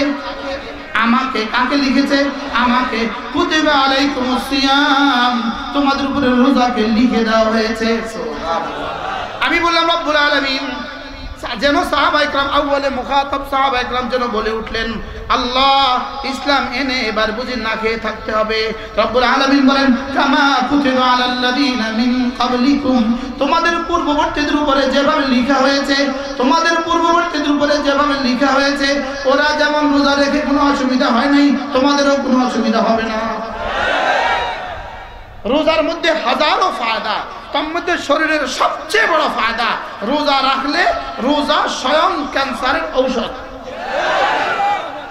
আমাকে। কাকে লিখেছে? আমাকে। কুতিবা আলাইকুমুস সিয়াম, তোমাদের উপরে রোজাকে লিখে দেওয়া হয়েছে। সুবহানাল্লাহ। আমি বললাম রব্বুল আলামিন যেন সাহাবায়ে কেরাম আউয়ালে মুখাতাব সাহাবায়ে কেরাম যেন বলে উঠলেন, আল্লাহ ইসলাম এনে এবার বুঝি না খেয়ে থাকতে হবে। রব্বুল আলামিন বলেন, কামা কুতিবা আলাল্লাযীনা মিন ক্বাবলিকুম, তোমাদের পূর্ববর্তীদের উপরে যেভাবে লেখা হয়েছে, তোমাদের পূর্ববর্তীদের উপরে যেভাবে লেখা হয়েছে, ওরা যেমন রোজা রেখে কোনো অসুবিধা হয় নাই, তোমাদেরও কোনো অসুবিধা হবে না। রোজার মধ্যে হাজারো ফায়দা, তার মধ্যে শরীরের সবচেয়ে বড় ফায়দা, রোজা রাখলে রোজা স্বয়ং ক্যান্সারের ঔষধ।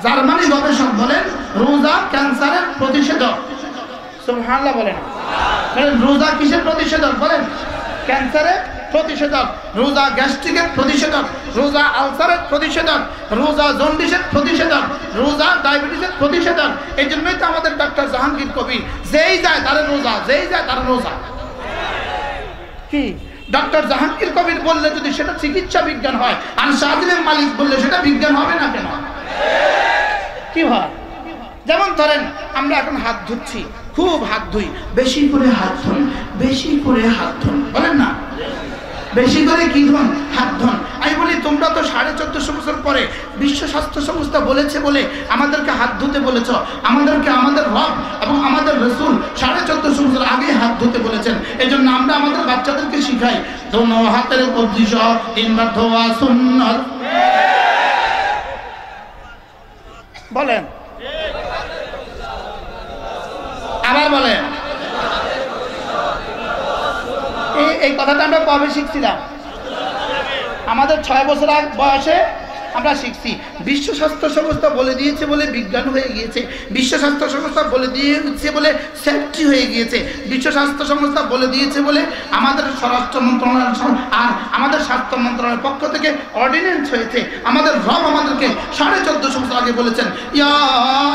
জার্মানি গবেষক বলেন রোজা ক্যান্সারের প্রতিষেধক। সুবহানাল্লাহ বলেন। রোজা কিসের প্রতিষেধক? বলেন, ক্যান্সারের প্রতিষেধক, রোজা গ্যাস্ট্রিকের প্রতিষেধক, রোজা আলসারের প্রতিষেধক, রোজা জন্ডিসের প্রতিষেধক, রোজা ডায়াবেটিসের প্রতিষেধক। এই জন্যই তো আমাদের ডক্টর জাহাঙ্গীর কবির যেই যায় তার রোজা, যেই যায় তার রোজা। কি ডক্টর জাহাঙ্গীর কবির বললে যদি সেটা চিকিৎসা বিজ্ঞান হয়, আর শাহজিমের মালিক বললে সেটা বিজ্ঞান হবে না কেন? কি হয়? যেমন ধরেন আমরা এখন হাত ধুচ্ছি, খুব হাত ধুই, বেশি করে হাত ধুন, বেশি করে হাত ধুন। বলেন না, বেশি করে কি ধুন? হাত ধুন। আমি বলি তোমরা তো 1450 বছর পরে বিশ্ব স্বাস্থ্য সংস্থা বলেছে বলে আমাদেরকে হাত ধুতে বলেছ। আমাদেরকে আমাদের রব এবং আমাদের রাসূল 1450 বছর আগে হাত ধুতে বলেছেন। এই জন্য আমরা আমাদের বাচ্চাদেরকে শিখাই দোনো হাতের কবজি সহ তিনবার ধোয়া সুন্নাত। বলেন, আবার বলেন। এই কথাটা আমরা কবে শিখছিলাম? আমাদের 6 বছর বয়সে আমরা শিখছি। বিশ্ব স্বাস্থ্য সংস্থা বলে দিয়েছে বলে বিজ্ঞান হয়ে গিয়েছে, বিশ্ব স্বাস্থ্য সংস্থা বলে দিয়েছে বলে সেফটি হয়ে গিয়েছে, বিশ্ব স্বাস্থ্য সংস্থা বলে দিয়েছে বলে আমাদের স্বরাষ্ট্র মন্ত্রণালয় আর আমাদের স্বাস্থ্য মন্ত্রণালয়ের পক্ষ থেকে অর্ডিন্যান্স হয়েছে। আমাদের রব আমাদেরকে 1450 বছর আগে বলেছেন, ইয়া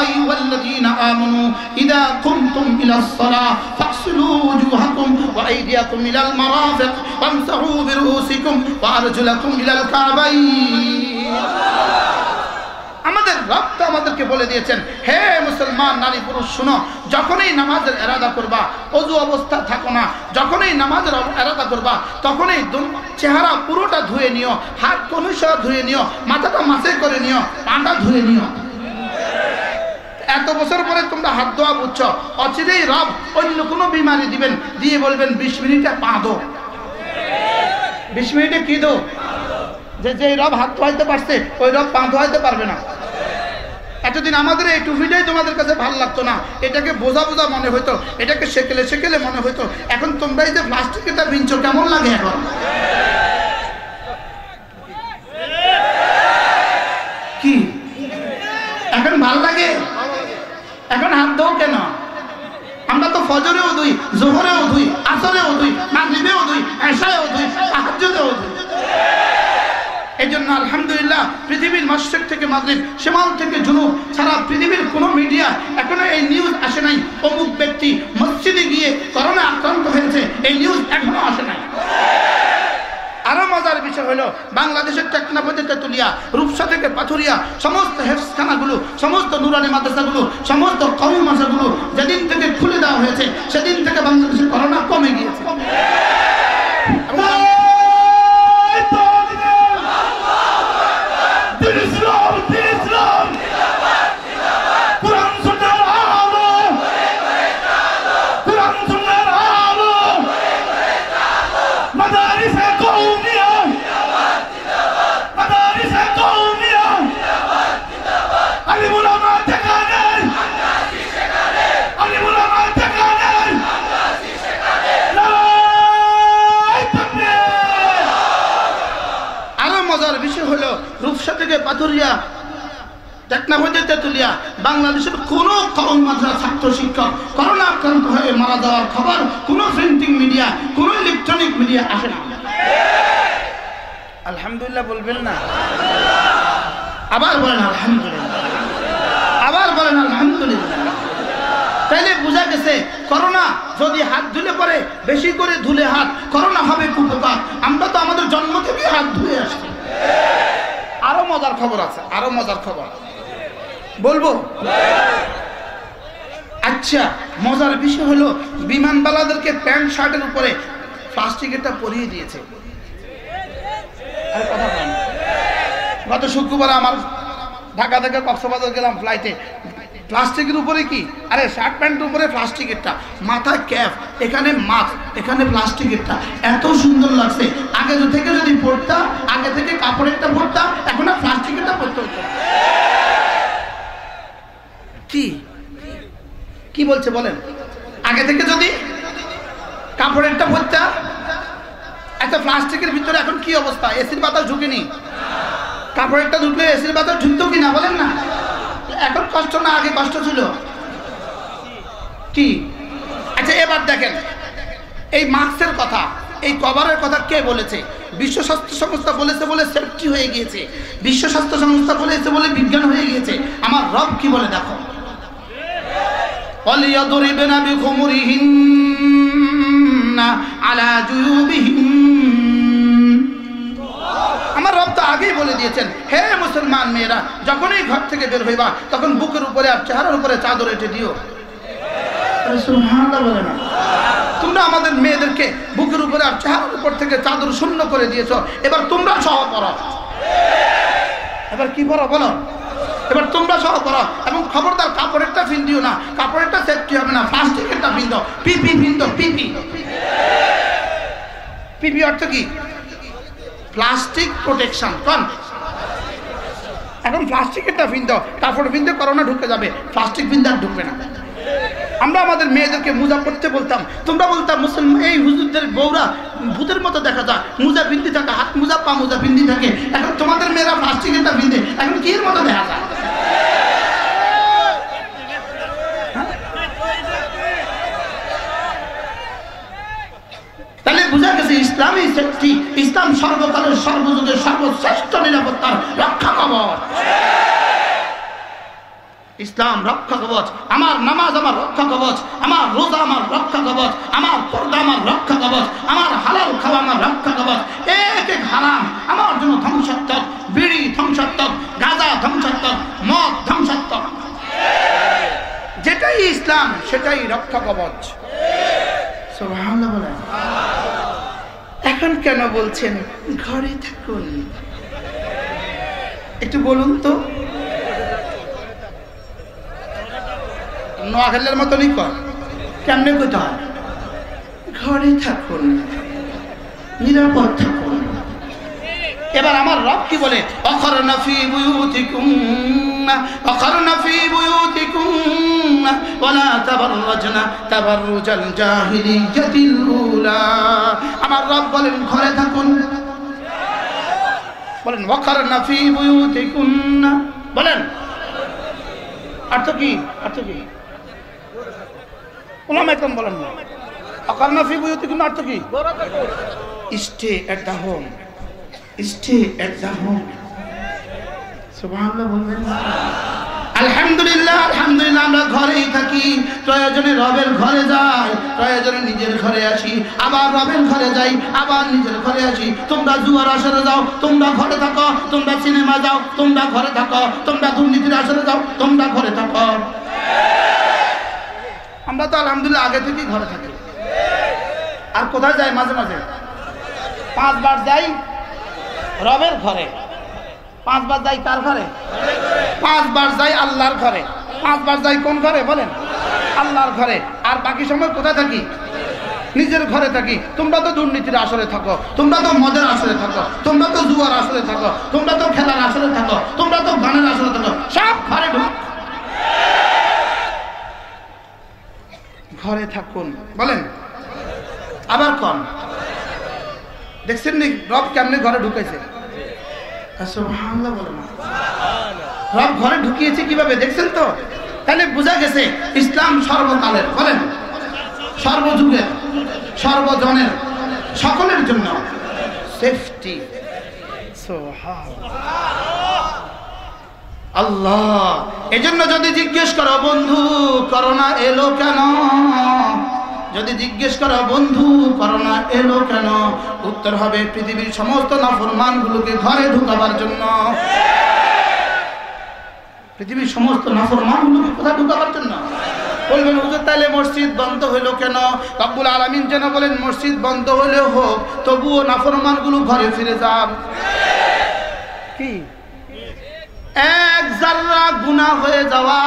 আইয়ুহাল্লাযীনা আমানু ইযা কুমতুম ইলাস সালাহ ফাগসিলু ওয়ুজুহাকুম ওয়া আইদিয়াকুম ইলাল মারাফিক ওয়ামসাহু বিরুসিকুম ওয়া আরজুলাকুম ইলাল কাবাইন। আমাদের রব তো আমাদেরকে বলে দিয়েছেন, হে মুসলমান নারী পুরুষ শুনো, যখনই নামাজের ইরাদা করবা ওযু অবস্থা থাকো না, যখনই নামাজের ইরাদা করবা তখনই চেহারা পুরোটা ধুয়ে নিও, হাত কনুসহ ধুয়ে নিও, মাথাটা মাসে করে নিও, পাটা ধুয়ে নিও। এত বছর পরে তোমরা হাত ধোয়া বুঝছো, অচিরেই রব অন্য কোনো বিমারি দিবেন, দিয়ে বলবেন 20 মিনিটে পা ধো। 20 মিনিটে কি ধো? যে রব হাত ধোয়াইতে পারছে ওই রব পা ধোয়াইতে পারবে না। এতদিন আমাদের এই টুপিটাই তোমাদের কাছে ভালো লাগতো না, এটাকে বোঝা বোঝা মনে হইতো, এটাকে সেকেলে সেকেলে মনে হইতো। এখন তোমরাই যে প্লাস্টিকটা বিনছো কেমন লাগে এখন? কি এখন ভাল লাগে? এখন হাত ধোও কেন? আমরা তো ফজরেও ধুই, জোহরেও ধুই, আসরেও ধুই, মাগরিবেও ধুই, এশায়ও ধুই, তাহাজ্জুদেও ধুই। এই জন্য আলহামদুলিল্লাহ পৃথিবীর মাশরিক থেকে মাগরিব, শিমাল থেকে জুনুব, সারা পৃথিবীর কোনো মিডিয়া এখনো এই নিউজ আসে নাই অমুক ব্যক্তি মসজিদে গিয়ে করোনা আক্রান্ত হয়েছে, এই নিউজ এখনো আসে নাই। আরো মজার বিষয় হলো বাংলাদেশের টেকনাফতে তেতুলিয়া, রূপসা থেকে পাথুরিয়া সমস্ত হেফজখানাগুলো, সমস্ত নুরানি মাদ্রাসাগুলো, সমস্ত কওমি মাদ্রাসাগুলো যেদিন থেকে খুলে দেওয়া হয়েছে সেদিন থেকে বাংলাদেশের করোনা কমে গিয়েছে। মিডিয়া, বাংলাদেশের কোনো কওমি মাদ্রাসা ছাত্র শিক্ষক করোনা আক্রান্ত হয়ে মারা যাওয়ার খবর কোনো প্রিন্টিং মিডিয়া, কোনো ইলেকট্রনিক মিডিয়া আসে না। আলহামদুলিল্লাহ বলবেন না? আবার বলেন আলহামদুলিল্লাহ, আবার বলেন আলহামদুলিল্লাহ। তাইলে বোঝা গেছে করোনা যদি হাত ধুলে পরে বেশি করে ধুলে হাত, করোনা হবে কুপকার। আমরা তো আমাদের জন্ম থেকে হাত ধুয়ে আসছি। আরো মজার খবর আছে, আরো মজার খবর বলবো। আচ্ছা, মজার বিষয় হলো বিমানবালাদেরকে প্যান্ট শার্টের উপরে প্লাস্টিকেরটা পরিয়ে দিয়েছে। গত শুক্রবার আমার ঢাকা থেকে কক্সবাজার গেলাম ফ্লাইটে, প্লাস্টিকের উপরে কি, আরে শার্ট প্যান্টের উপরে প্লাস্টিকেরটা, মাথায় ক্যাপ, এখানে মাস্ক, এখানে প্লাস্টিকেরটা, এত সুন্দর লাগছে। আগে থেকে যদি পড়তাম, আগে থেকে কাপড়েরটা পড়তাম, এখন আর প্লাস্টিকেরটা পড়তে হতো। কি কি বলছে বলেন? আগে থেকে যদি কাপড়েরটা পড়তাম, একটা প্লাস্টিকের ভিতরে এখন কি অবস্থা? এসির বাতাস ঢুকেনি, কাপড়েরটা ঢুকলে এসির বাতাস ঢুকতো কিনা বলেন না? এখন কষ্ট না, আগে কষ্ট ছিল কি? আচ্ছা এবার দেখেন, এই মাস্কের কথা, এই কভারের কথা কে বলেছে? বিশ্ব স্বাস্থ্য সংস্থা বলেছে বলে সেফটি হয়ে গিয়েছে, বিশ্ব স্বাস্থ্য সংস্থা বলেছে বলে বিজ্ঞান হয়ে গিয়েছে। আমার রব কি বলে দেখো, ওয়ালিয়াদরিবনা বিখুমুরিহিন্না আলা জুয়ুবিহিন। আমার রব তো আগেই বলে দিয়েছেন, হে মুসলমান মেয়েরা, যখনই ঘর থেকে বের হইবা তখন বুকের উপরে আর চেহারার উপরে চাদর এঁটে দিও। সুবহানাল্লাহ বলে না? তোমরা আমাদের মেয়েদেরকে বুকের উপরে আর চেহারার উপর থেকে চাদর শূন্য করে দিয়েছ, এবার তোমরা সহ করো। এবার কি করো বলো? এবার তোমরা সহ করো। এবং খবরদার কাপড়েরটা ফিন্দিও না, কাপড়েরটা সেফটি হবে না, প্লাস্টিকেরটা ফিন্দো। পিপি ফিন্দো, পিপি। পিপি অর্থ কি? Plastic protection. কোন? এখন প্লাস্টিকেরটা ফিন্দো, কাপড় ফিন্দে করোনা ঢুকে যাবে, প্লাস্টিক ফিন্দে আর ঢুকবে না। আমরা আমাদের মেয়েদেরকে মোজা পড়তে বলতাম, তোমরা বলতাম মুসলমান এই হুজুরদের বউরা ভূতের মতো দেখা যায়, মোজা বিন্দি থাকে, হাত মোজা পা মোজা বিন্দি থাকে। এখন তোমাদের মেয়েরা প্লাস্টিকেরটা বিন্দে, এখন কি এর মতো দেখা যায়? তাহলে বোঝা গেছে ইসলামী সেফটি, ইসলাম সর্বকালের সর্বযুগের সর্বশ্রেষ্ঠ নিরাপত্তার রক্ষা কবচ। ইসলাম রক্ষা কবচ। আমার নামাজ আমার রক্ষা কবচ, আমার রোজা আমার রক্ষা কবচ, আমার পর্দা আমার রক্ষা কবচ, আমার হালাল খাওয়া আমার রক্ষা কবচ। এক এক হারাম আমার জন্য ধ্বংসাত্মক। বিড়ি ধ্বংসাত্মক, গাঁজা ধ্বংসাত্মক, মদ ধ্বংসাত্মক। যেটাই ইসলাম সেটাই রক্ষা কবচ। সুবহানাল্লাহ বলেন। এখন কেন বলছেন ঘরে থাকুন? একটু বলুন তো। নোয়াখালীর মতনই কর, কেমনে কইতে হয়? ঘরে থাকুন, নিরাপদ থাকুন। এবার আমার রব কি বলে? অখরনা ফি বুয়ুতিকুম, অখরনা ফি বুয়ুতিকুম ওয়ালা তাবাররাজনা তাবাররুজাল জাহিলিয়াতিল উলা। আমার রব বলেন ঘরে থাকুন। বলেন ওয়াখরনা ফি বুয়ুতিকুম, বলেন অর্থ কি? অর্থ কি? ওলামা একদম বলেন না। ওয়াখরনা ফি বুয়ুতিকুম অর্থ কি? Stay at the home, stay at the home. সুবহানাল্লাহ বলবেন। আলহামদুলিল্লাহ, আলহামদুলিল্লাহ। আমরা ঘরেই থাকি, প্রয়োজনে রবের ঘরে যাই, প্রয়োজনে নিজের ঘরে আসি, আবার রবের ঘরে যাই, আবার নিজের ঘরে আসি। তোমরা জুয়ার আসরে যাও, তোমরা ঘরে থাকো। তোমরা সিনেমা যাও, তোমরা ঘরে থাকো। তোমরা দুর্নীতির আসরে যাও, তোমরা ঘরে থাকো। আমরা তো আলহামদুলিল্লাহ আগে থেকেই ঘরে থাকি। আর কোথায় যাই? মাঝে মাঝে 5 বার যাই রবের ঘরে, 5 বার যাই কার ঘরে? 5 বার যাই আল্লাহর ঘরে। 5 বার যাই কোন ঘরে বলেন? আল্লাহর ঘরে। আর বাকি সময় কোথায় থাকি? নিজের ঘরে থাকি। তোমরা তো দুর্নীতির আসরে থাকো, তোমরা তো মদের আসরে থাকো, তোমরা তো জুয়ার আসরে থাকো, তোমরা তো খেলার আসরে থাকো, তোমরা তো গানের আসরে থাকো। সব ঘরে ঢুক, ঘরে থাকুন বলেন। আবার কম দেখছেন নি রব কেমনে ঘরে ঢুকাইছে? সুবহানাল্লাহ বলেন। রব ঘরে ঢুকিয়েছে কিভাবে দেখছেন তো? তাহলে বোঝা গেছে ইসলাম সর্বকালের, বলেন সর্বযুগের, সর্বজনের, সকলের জন্য সেফটি। আল্লাহ, এজন্য যদি জিজ্ঞেস করো বন্ধু করোনা এলো কেন, যদি জিজ্ঞেস করো বন্ধু করোনা এলো কেন, উত্তর হবে পৃথিবীর সমস্ত নাফরমানগুলোকে ঘরে ঢুকাবার জন্য। পৃথিবীর সমস্ত নাফরমানগুলোকে কোথায় ঢুকাবার জন্য? বলবেন হুজুর তাইলে মসজিদ বন্ধ হইল কেন? রব্বুল আলামিন যেন বলেন মসজিদ বন্ধ হলেও হোক, তবুও নাফরমানগুলো ঘরে ফিরে যান। কি এক জাররা গুনাহ হয়ে যাওয়া,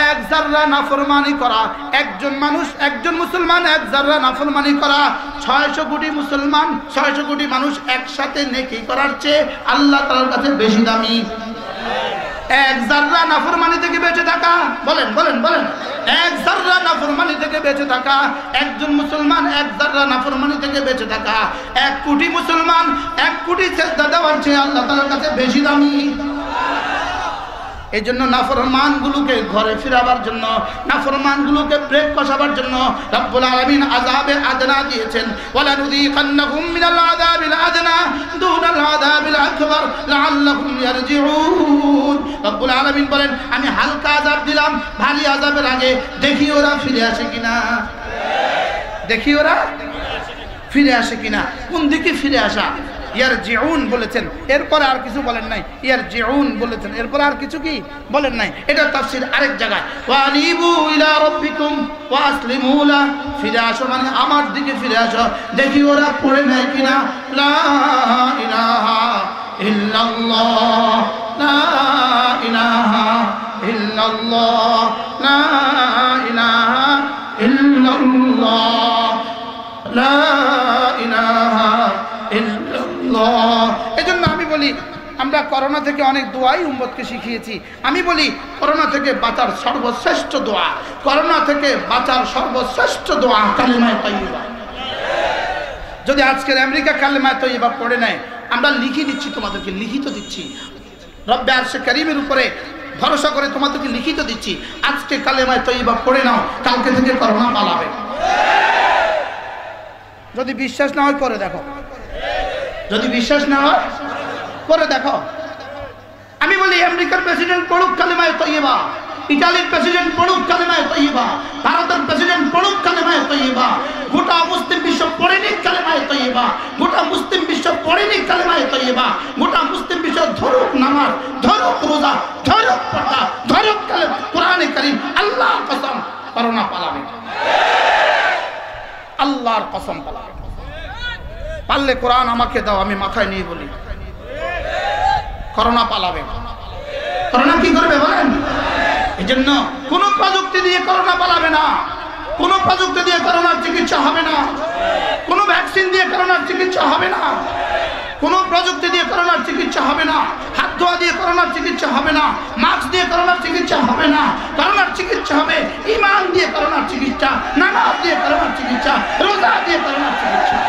এক জাররা নাফরমানি করা, একজন মানুষ, একজন মুসলমান এক জাররা নাফরমানি করা, 600 কোটি মুসলমান, 600 কোটি মানুষ একসাথে নেকি করার চেয়ে আল্লাহ তাআলার কাছে বেশি দামি। এক জাররা নাফরমানি থেকে বেঁচে থাকা, বলেন বলেন বলেন, এক জাররা নাফরমানি থেকে বেঁচে থাকা, একজন মুসলমান এক জাররা নাফরমানি থেকে বেঁচে থাকা, 1 কোটি মুসলমান 1 কোটি সিজদা দেওয়ার চেয়ে আল্লাহ তাআলার কাছে বেশি দামি। এই জন্য নাফরমানগুলোকে ঘরে ফিরাবার জন্য, নাফরমানগুলোকে ব্রেক কষাবার জন্য রব্বুল আলামিন আযাবে আদনা দিয়েছেন। ওয়ালা নুযীকান্নাহুম মিনাল আযাবিল আদনা দুনাল আযাবিল আকবার লাআল্লাহুম ইয়ারজিউন। রব্বুল আলামিন বলেন আমি হালকা আযাব দিলাম ভারী আযাবের আগে, দেখি ওরা ফিরে আসে কিনা, দেখি ওরা ফিরে আসে কিনা। কোন দিকে ফিরে আসা? ইয়ারজিউন বলেছেন, এরপরে আর কিছু বলেন নাই। ইয়ারজিউন বলেছেন, এরপরে আর কিছু কি বলেন নাই। এটা তাফসীর আরেক জায়গায়, ওয়ানিবু ইলা রাব্বিকুম ওয়াসলিমু লা, ফিরে আসো মানে আমার দিকে ফিরে আসো, দেখি ওরা পড়ে নেয় কিনা লা ইলাহা ইল্লাল্লাহ, লা ইলাহা ইল্লাল্লাহ, লা ইলাহা ইল্লাল্লাহ, লা ইলাহা ইল্লাল্লাহ। এজন্য আমি বলি আমরা করোনা থেকে অনেক দোয়াই উম্মতকে শিখিয়েছি। আমি বলি করোনা থেকে বাঁচার সর্বশ্রেষ্ঠ দোয়া, করোনা থেকে বাঁচার সর্বশ্রেষ্ঠ দোয়া কালিমায়ে তাইয়্যিবা। যদি আজকের আমেরিকা কালিমায়ে তাইয়্যিবা পড়ে নেয়, আমরা লিখে দিচ্ছি, তোমাদেরকে লিখিত দিচ্ছি, রব্বে আরশে কারীমের উপরে ভরসা করে তোমাদেরকে লিখিত দিচ্ছি, আজকে কালিমায়ে তাইয়্যিবা পড়ে নাও, কালকে থেকে করোনা পালাবে। যদি বিশ্বাস না হয় করে দেখো, যদি বিশ্বাস না হয় করে দেখো। আমি বলি আমেরিকার প্রেসিডেন্ট পড়ুক কালিমায়ে তাইয়্যিবা, ইতালির প্রেসিডেন্ট পড়ুক কালিমায়ে তাইয়্যিবা, ভারতের প্রেসিডেন্ট পড়ুক কালিমায়ে তাইয়্যিবা, গোটা মুসলিম বিশ্ব পড়ে নিক কালিমায়ে তাইয়্যিবা, গোটা মুসলিম বিশ্ব পড়ে নিক কালিমায়ে তাইয়্যিবা, গোটা মুসলিম বিশ্ব ধরুক নামাজ, ধরুক রোজা, ধরুক পর্দা, ধরুক কোরআনে কারীম। আল্লাহর কসম করোনা পালাবে, আল্লাহর কসম পালাবে। পারলে কোরআন আমাকে দাও, আমি মাথায় নিয়ে বলি করোনা পালাবে। করোনা কি করবে বলেন? এই জন্য কোন প্রযুক্তি দিয়ে করোনা পালাবে না, কোন প্রযুক্তি দিয়ে করোনার চিকিৎসা হবে না, কোন ভ্যাকসিন দিয়ে করোনার চিকিৎসা হবে না, কোন প্রযুক্তি দিয়ে করোনার চিকিৎসা হবে না, হাত ধোয়া দিয়ে করোনার চিকিৎসা হবে না, মাস্ক দিয়ে করোনার চিকিৎসা হবে না। করোনার চিকিৎসা হবে ঈমান দিয়ে করোনার চিকিৎসা, নামাজ দিয়ে করোনার চিকিৎসা, রোজা দিয়ে করোনার চিকিৎসা।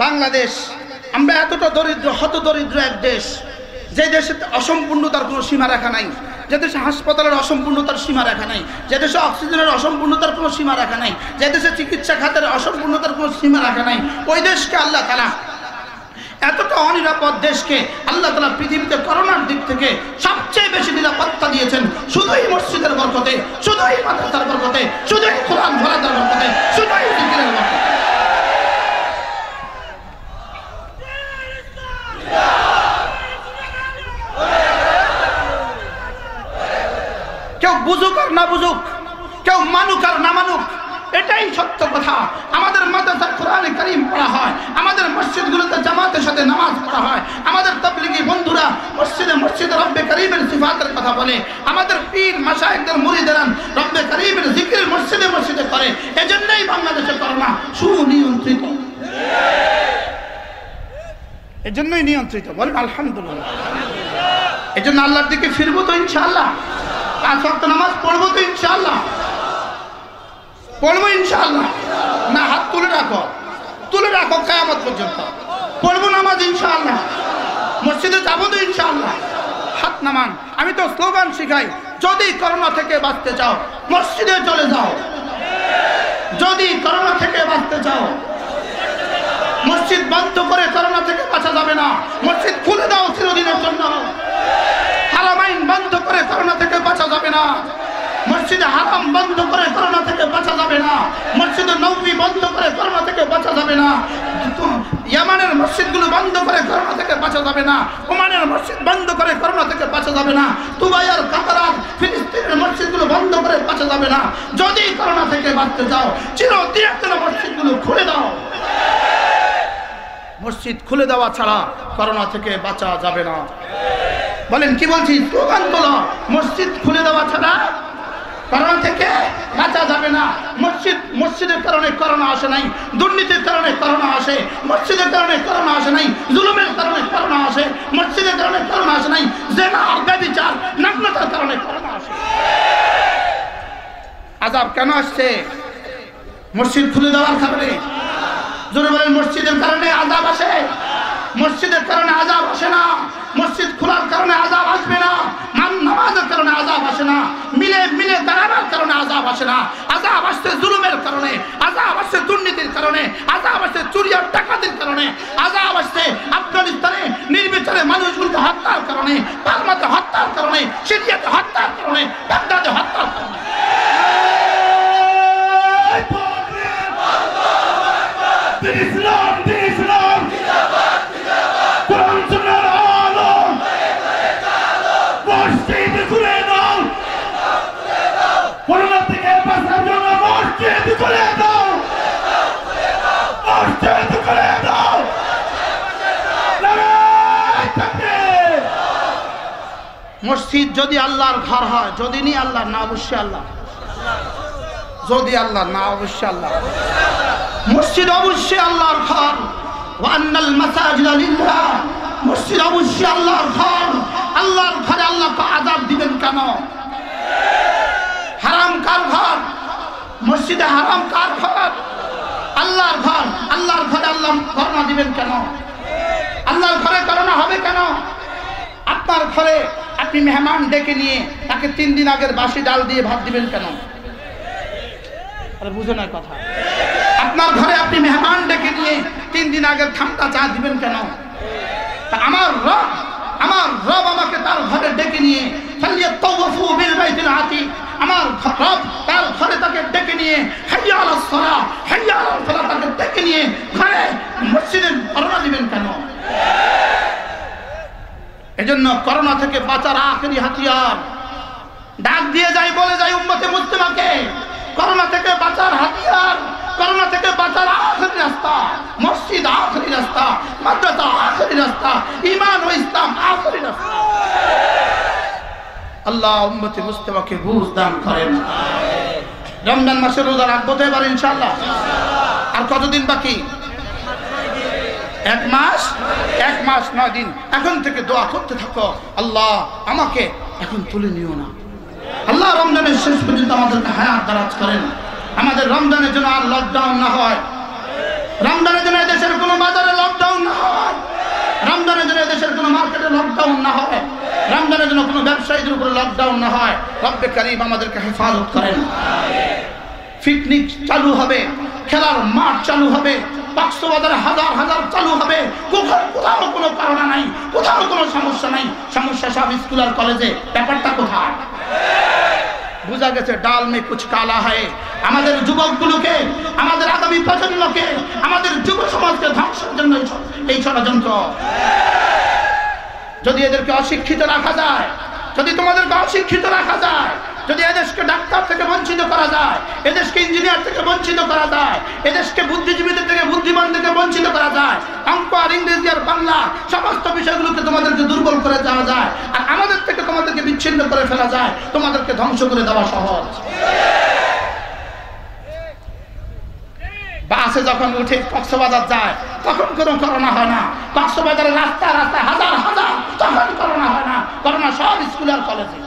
বাংলাদেশ আমরা এতটা দরিদ্র, হত দরিদ্র এক দেশ, যে দেশে অসম্পূর্ণতার কোনো সীমা রেখা নাই, যে দেশে হাসপাতালের অসম্পূর্ণতার সীমা রেখা নাই, যে দেশে অক্সিজেনের অসম্পূর্ণতার কোনো সীমা রেখা নাই, যে দেশে চিকিৎসা খাতের অসম্পূর্ণতার কোনো সীমা রাখা নাই, ওই দেশকে আল্লাহ তাআলা, এতটা অনিরাপদ দেশকে আল্লাহ তাআলা পৃথিবীতে করোনার দিক থেকে সবচেয়ে বেশি নিরাপত্তা দিয়েছেন শুধুই মসজিদের বরকতে, শুধুই মাদ্রাসার বরকতে, শুধুই কোরআন পড়ার বরকতে, শুধুই জিকিরের বরকতে। কেউ বুঝুক আর না বুঝুক, কেউ মানুক আর না মানুক, এটাই সত্য কথা। আমাদের মাদ্রাসায় কোরআনে কারীম পড়া হয়, আমাদের মসজিদগুলোতে জামাতের সাথে নামাজ পড়া হয়, আমাদের তাবলীগী বন্ধুরা মসজিদে মসজিদে রব্বে কারীমের সিফাতের কথা বলে, আমাদের পীর মাশায়েখদের মুরিদেরা রব্বে কারীমের জিকির মসজিদে মসজিদে করে। এজন্যই বাংলাদেশে করোনা সুনিয়ন্ত্রিত। এজন্যই নিয়ন্ত্রিত। বলেন আলহামদুলিল্লাহ। এজন্য আল্লাহর দিকে ফিরবো তো ইনশাআল্লাহ, 5 ওয়াক্ত নামাজ পড়বো তো ইনশাআল্লাহ, পড়বো ইনশাআল্লাহ। না, হাত তুলে রাখো, তুলে রাখো কিয়ামত পর্যন্ত। পড়বো নামাজ ইনশাআল্লাহ, মসজিদে যাবো তো ইনশাআল্লাহ। হাত নামান। আমি তো স্লোগান শিখাই, যদি করোনা থেকে বাঁচতে চাও মসজিদে চলে যাও, যদি করোনা থেকে বাঁচতে চাও। মসজিদ বন্ধ করে করোনা থেকে বাঁচা যাবে না, মসজিদ খুলে দাও চিরদিনের জন্য। হারামাইন বন্ধ করে করোনা থেকে বাঁচা যাবে না, মসজিদে হারাম বন্ধ করে করোনা থেকে বাঁচা যাবে না, মসজিদে নববী বন্ধ করে করোনা থেকে বাঁচা যাবে না, ইয়ামানের মসজিদগুলো বন্ধ করে করোনা থেকে বাঁচা যাবে না, ওমানের মসজিদ বন্ধ করে করোনা থেকে বাঁচা যাবে না, দুবাই আর কাতার আর ফিলিস্তিনের মসজিদগুলো বন্ধ করে বাঁচা যাবে না। যদি করোনা থেকে বাঁচতে চাও চিরদিনের জন্য মসজিদগুলো খুলে দাও। মসজিদ খুলে দেওয়া ছাড়া করোনা থেকে বাঁচা যাবে না। বলেন কি বলছি? স্লোগান তোলো, মসজিদ খুলে দেওয়া ছাড়া করোনা থেকে বাঁচা যাবে না। মসজিদের কারণে করোনা আসে নাই, দুর্নীতির কারণে করোনা আসে, মসজিদের কারণে করোনা আসে নাই, জুলুমের কারণে করোনা আসে, মসজিদের কারণে করোনা আসে নাই, জেনা, ব্যভিচার, নগ্নতার কারণে করোনা আসে। আযাব কেন আসছে? মসজিদ খুলে দেওয়ার কারণে। জোরে বলেন, মসজিদের কারণে আযাব আসে, মসজিদের কারণে আযাব আসে না। মসজিদ খোলার কারণে আযাব আসবে না, নামাজের কারণে আযাব আসে না, মিলে দাঁড়ানোর কারণে আযাব আসে না। আযাব আসছে জুলুমের কারণে, আযাব আসছে দুর্নীতির কারণে, আযাব আসছে চুরি আর ডাকাতির কারণে, আযাব আসছে আফগানিস্তানে নির্বিচারে মানুষগুলোকে হত্যার কারণে, পালমাতে হত্যার কারণে, সিরিয়াতে হত্যার কারণে, বাগদাদে হত্যার কারণে। মসজিদ যদি আল্লাহর ঘর হয়, যদি নি আল্লাহ, না অবশ্যই আল্লাহ, যদি আল্লাহ, না অবশ্যই আল্লাহ। মসজিদ অবশ্যই আল্লাহর ঘর। ওয়ান্নাল মাসাজিদা লিল্লাহ, মসজিদ অবশ্যই আল্লাহর ঘর। আল্লাহর ঘরে আল্লাহকে আযাব দিবেন কেন? হারাম কার ঘর? মসজিদে হারাম কার ঘর? আল্লাহর ঘর। আল্লাহর ঘরে আল্লাহ করোনা দিবেন কেন? আল্লাহর ঘরে করোনা হবে কেন? আপনার ঘরে আপনি মেহমান ডেকে নিয়ে তাকে 3 দিন আগের বাসি ডাল দিয়ে ভাত দিবেন কেন? আরে বুঝো না কথা। আপনার ঘরে আপনি মেহমান ডেকে নিয়ে 3 দিন আগের ঠান্ডা চা দিবেন কেন? তা আমার রব আমাকে তার ঘরে ডেকে নিয়ে ফালিয়াতাওয়াফু বিল বাইতিল আতিক, আমার রব তার ঘরে তাকে ডেকে নিয়ে হাইয়া আলাস সালাহ, হাইয়া আলাল ফালাহ তাকে ডেকে নিয়ে ঘরে মসজিদে করোনা দিবেন কেন? এজন্য করোনা থেকে বাঁচার আখেরি হাতিয়ার ডাক দিয়ে যাই, বলে যাই উম্মতে মুসলিমাকে, করোনা থেকে বাঁচার হাতিয়ার, করোনা থেকে বাঁচার আখেরি রাস্তা মসজিদ, আখেরি রাস্তা মাদ্রাসা, আখেরি রাস্তা ঈমান ও ইসলাম, আখেরি রাস্তা। আল্লাহ উম্মতে মুসলিমাকে বুঝ দান করেন। রমজান মাসে রোজা রাখবো তো এবার ইনশাআল্লাহ। আর কতদিন বাকি? 1 মাস, 1 মাস 9 দিন। এখন থেকে দোয়া করতে থাকো, আল্লাহ আমাকে এখন তুলে নিও না। আল্লাহ রমজানের শেষ পর্যন্ত আমাদেরকে হায়াত দারাজ করেন। আমাদের রমজানের জন্য আর লকডাউন না হয়, রমজানের জন্য দেশের কোনো বাজারে লকডাউন না হয়, রমজানের জন্য দেশের কোনো মার্কেটে লকডাউন না হয়, রমজানের জন্য কোনো ব্যবসায়ীদের উপরে লকডাউন না হয়। রব্বে কারীম আমাদেরকে হেফাজত করেন। পিকনিক চালু হবে, খেলার মাঠ চালু হবে, বাক্সবাজারে হাজার হাজার চালু হবে। কোথাও কোনো কারণ নাই, কোথাও কোনো সমস্যা নাই। সমস্যা সব স্কুল আর কলেজে। ব্যাপারটা কোথায়? বুঝা গেছে ডাল মে কুছ কালা হয়। আমাদের যুবকগুলোকে, আমাদের আগামী প্রজন্মকে, আমাদের যুব সমাজকে ধ্বংসের জন্য এই ষড়যন্ত্র। যদি এদেরকে অশিক্ষিত রাখা যায়, যদি তোমাদেরকে অশিক্ষিত রাখা যায়, যদি এদেশকে ডাক্তার থেকে বঞ্চিত করা যায়, এদেশকে ইঞ্জিনিয়ার থেকে বঞ্চিত করা যায়, এদেশকে বুদ্ধিজীবীদের থেকে, বুদ্ধিমান থেকে বঞ্চিত করা যায়, অঙ্ক আর ইংরেজি আর বাংলা সমস্ত বিষয়গুলোকে তোমাদেরকে দুর্বল করে দেওয়া যায়, আর আমাদের থেকে তোমাদেরকে বিচ্ছিন্ন করে ফেলা যায়, তোমাদেরকে ধ্বংস করে দেওয়া সহজ। বাস বাসে যখন উঠে কক্সবাজার যায় তখন কোনো করোনা হয় না, কক্সবাজারের রাস্তায় রাস্তায় হাজার হাজার তখন করোনা হয় না, করোনা সব স্কুল আর কলেজে।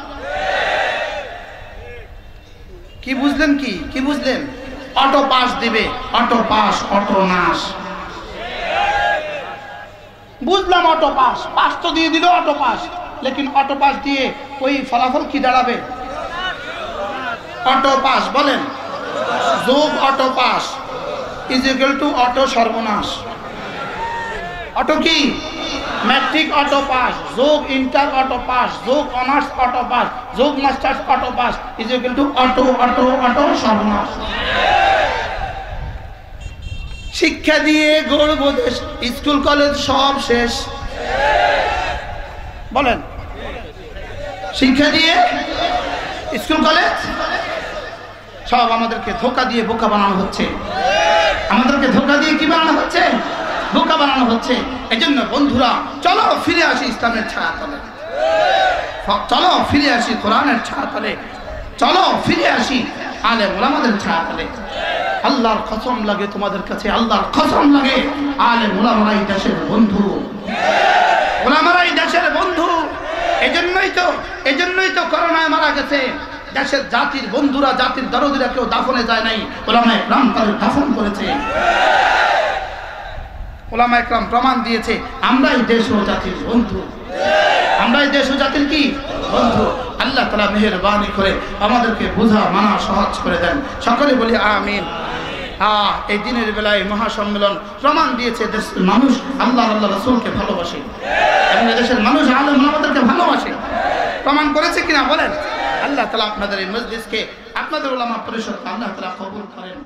কি বুঝলেন? কি বুঝলেন? অটো পাস দিবে, অটো পাস, অটো নাশ। বুঝলাম অটো পাস, পাস তো দিয়ে দিল অটো পাস, লেকিন অটো পাস দিয়ে ওই ফলাফল কি দাঁড়াবে? অটো পাস বলেন, যোগ auto pass is equal to auto সর্বনাশ। অটো কি? ম্যাট্রিক অটো পাস যোগ ইন্টার অটো পাস যোগ অনার্স অটো পাস যোগ masters auto pass is equal to auto auto auto সর্বনাশ। শিক্ষা দিয়ে গড়ব দেশ, স্কুল কলেজ সব শেষ। বলেন, শিক্ষা দিয়ে স্কুল কলেজ সব আমাদেরকে ধোঁকা দিয়ে বোকা বানানো হচ্ছে। আমাদেরকে ধোঁকা দিয়ে কি বানানো হচ্ছে? বোকা বানানো হচ্ছে। এই জন্য বন্ধুরা, চলো ফিরে আসি ইসলামের ছায়াতলে, চলো ফিরে আসি কোরআনের ছায়াতলে, চলো ফিরে আসি আলেম ওলামাদের ছায়াতলে। আল্লাহর কসম লাগে তোমাদের কাছে, আল্লাহর কসম লাগে, আলেম ওলামারাই দেশের বন্ধু, ওলামারাই দেশের বন্ধু। এজন্যই তো করোনায় মারা গেছে। দেশের জাতির বন্ধুরা, জাতির দরদিরা কেউ দাফনে যায় নাই, ওলামায়ে কেরাম তাদের দাফন করেছে। ওলামায়ে কেরাম প্রমাণ দিয়েছে আমরাই দেশ ও জাতির বন্ধু, আমরাই দেশ ও জাতির কি বন্ধু। আল্লাহ তাআলা মেহেরবানি করে আমাদেরকে বোঝা মানা সহজ করে দেন। সকলে বলি আমিন। এই দিনের বেলায় মহাসম্মেলন প্রমাণ দিয়েছে দেশের মানুষ আল্লাহ রাসূলকে ভালোবাসে এবং দেশের মানুষ আলেম ওলামাদেরকে ভালোবাসে। প্রমাণ করেছে কিনা বলেন? আল্লাহ তাআলা আপনাদের এই মজলিসকে, আপনাদের উলামা পরিষদকে আল্লাহ তাআলা কবুল করেন।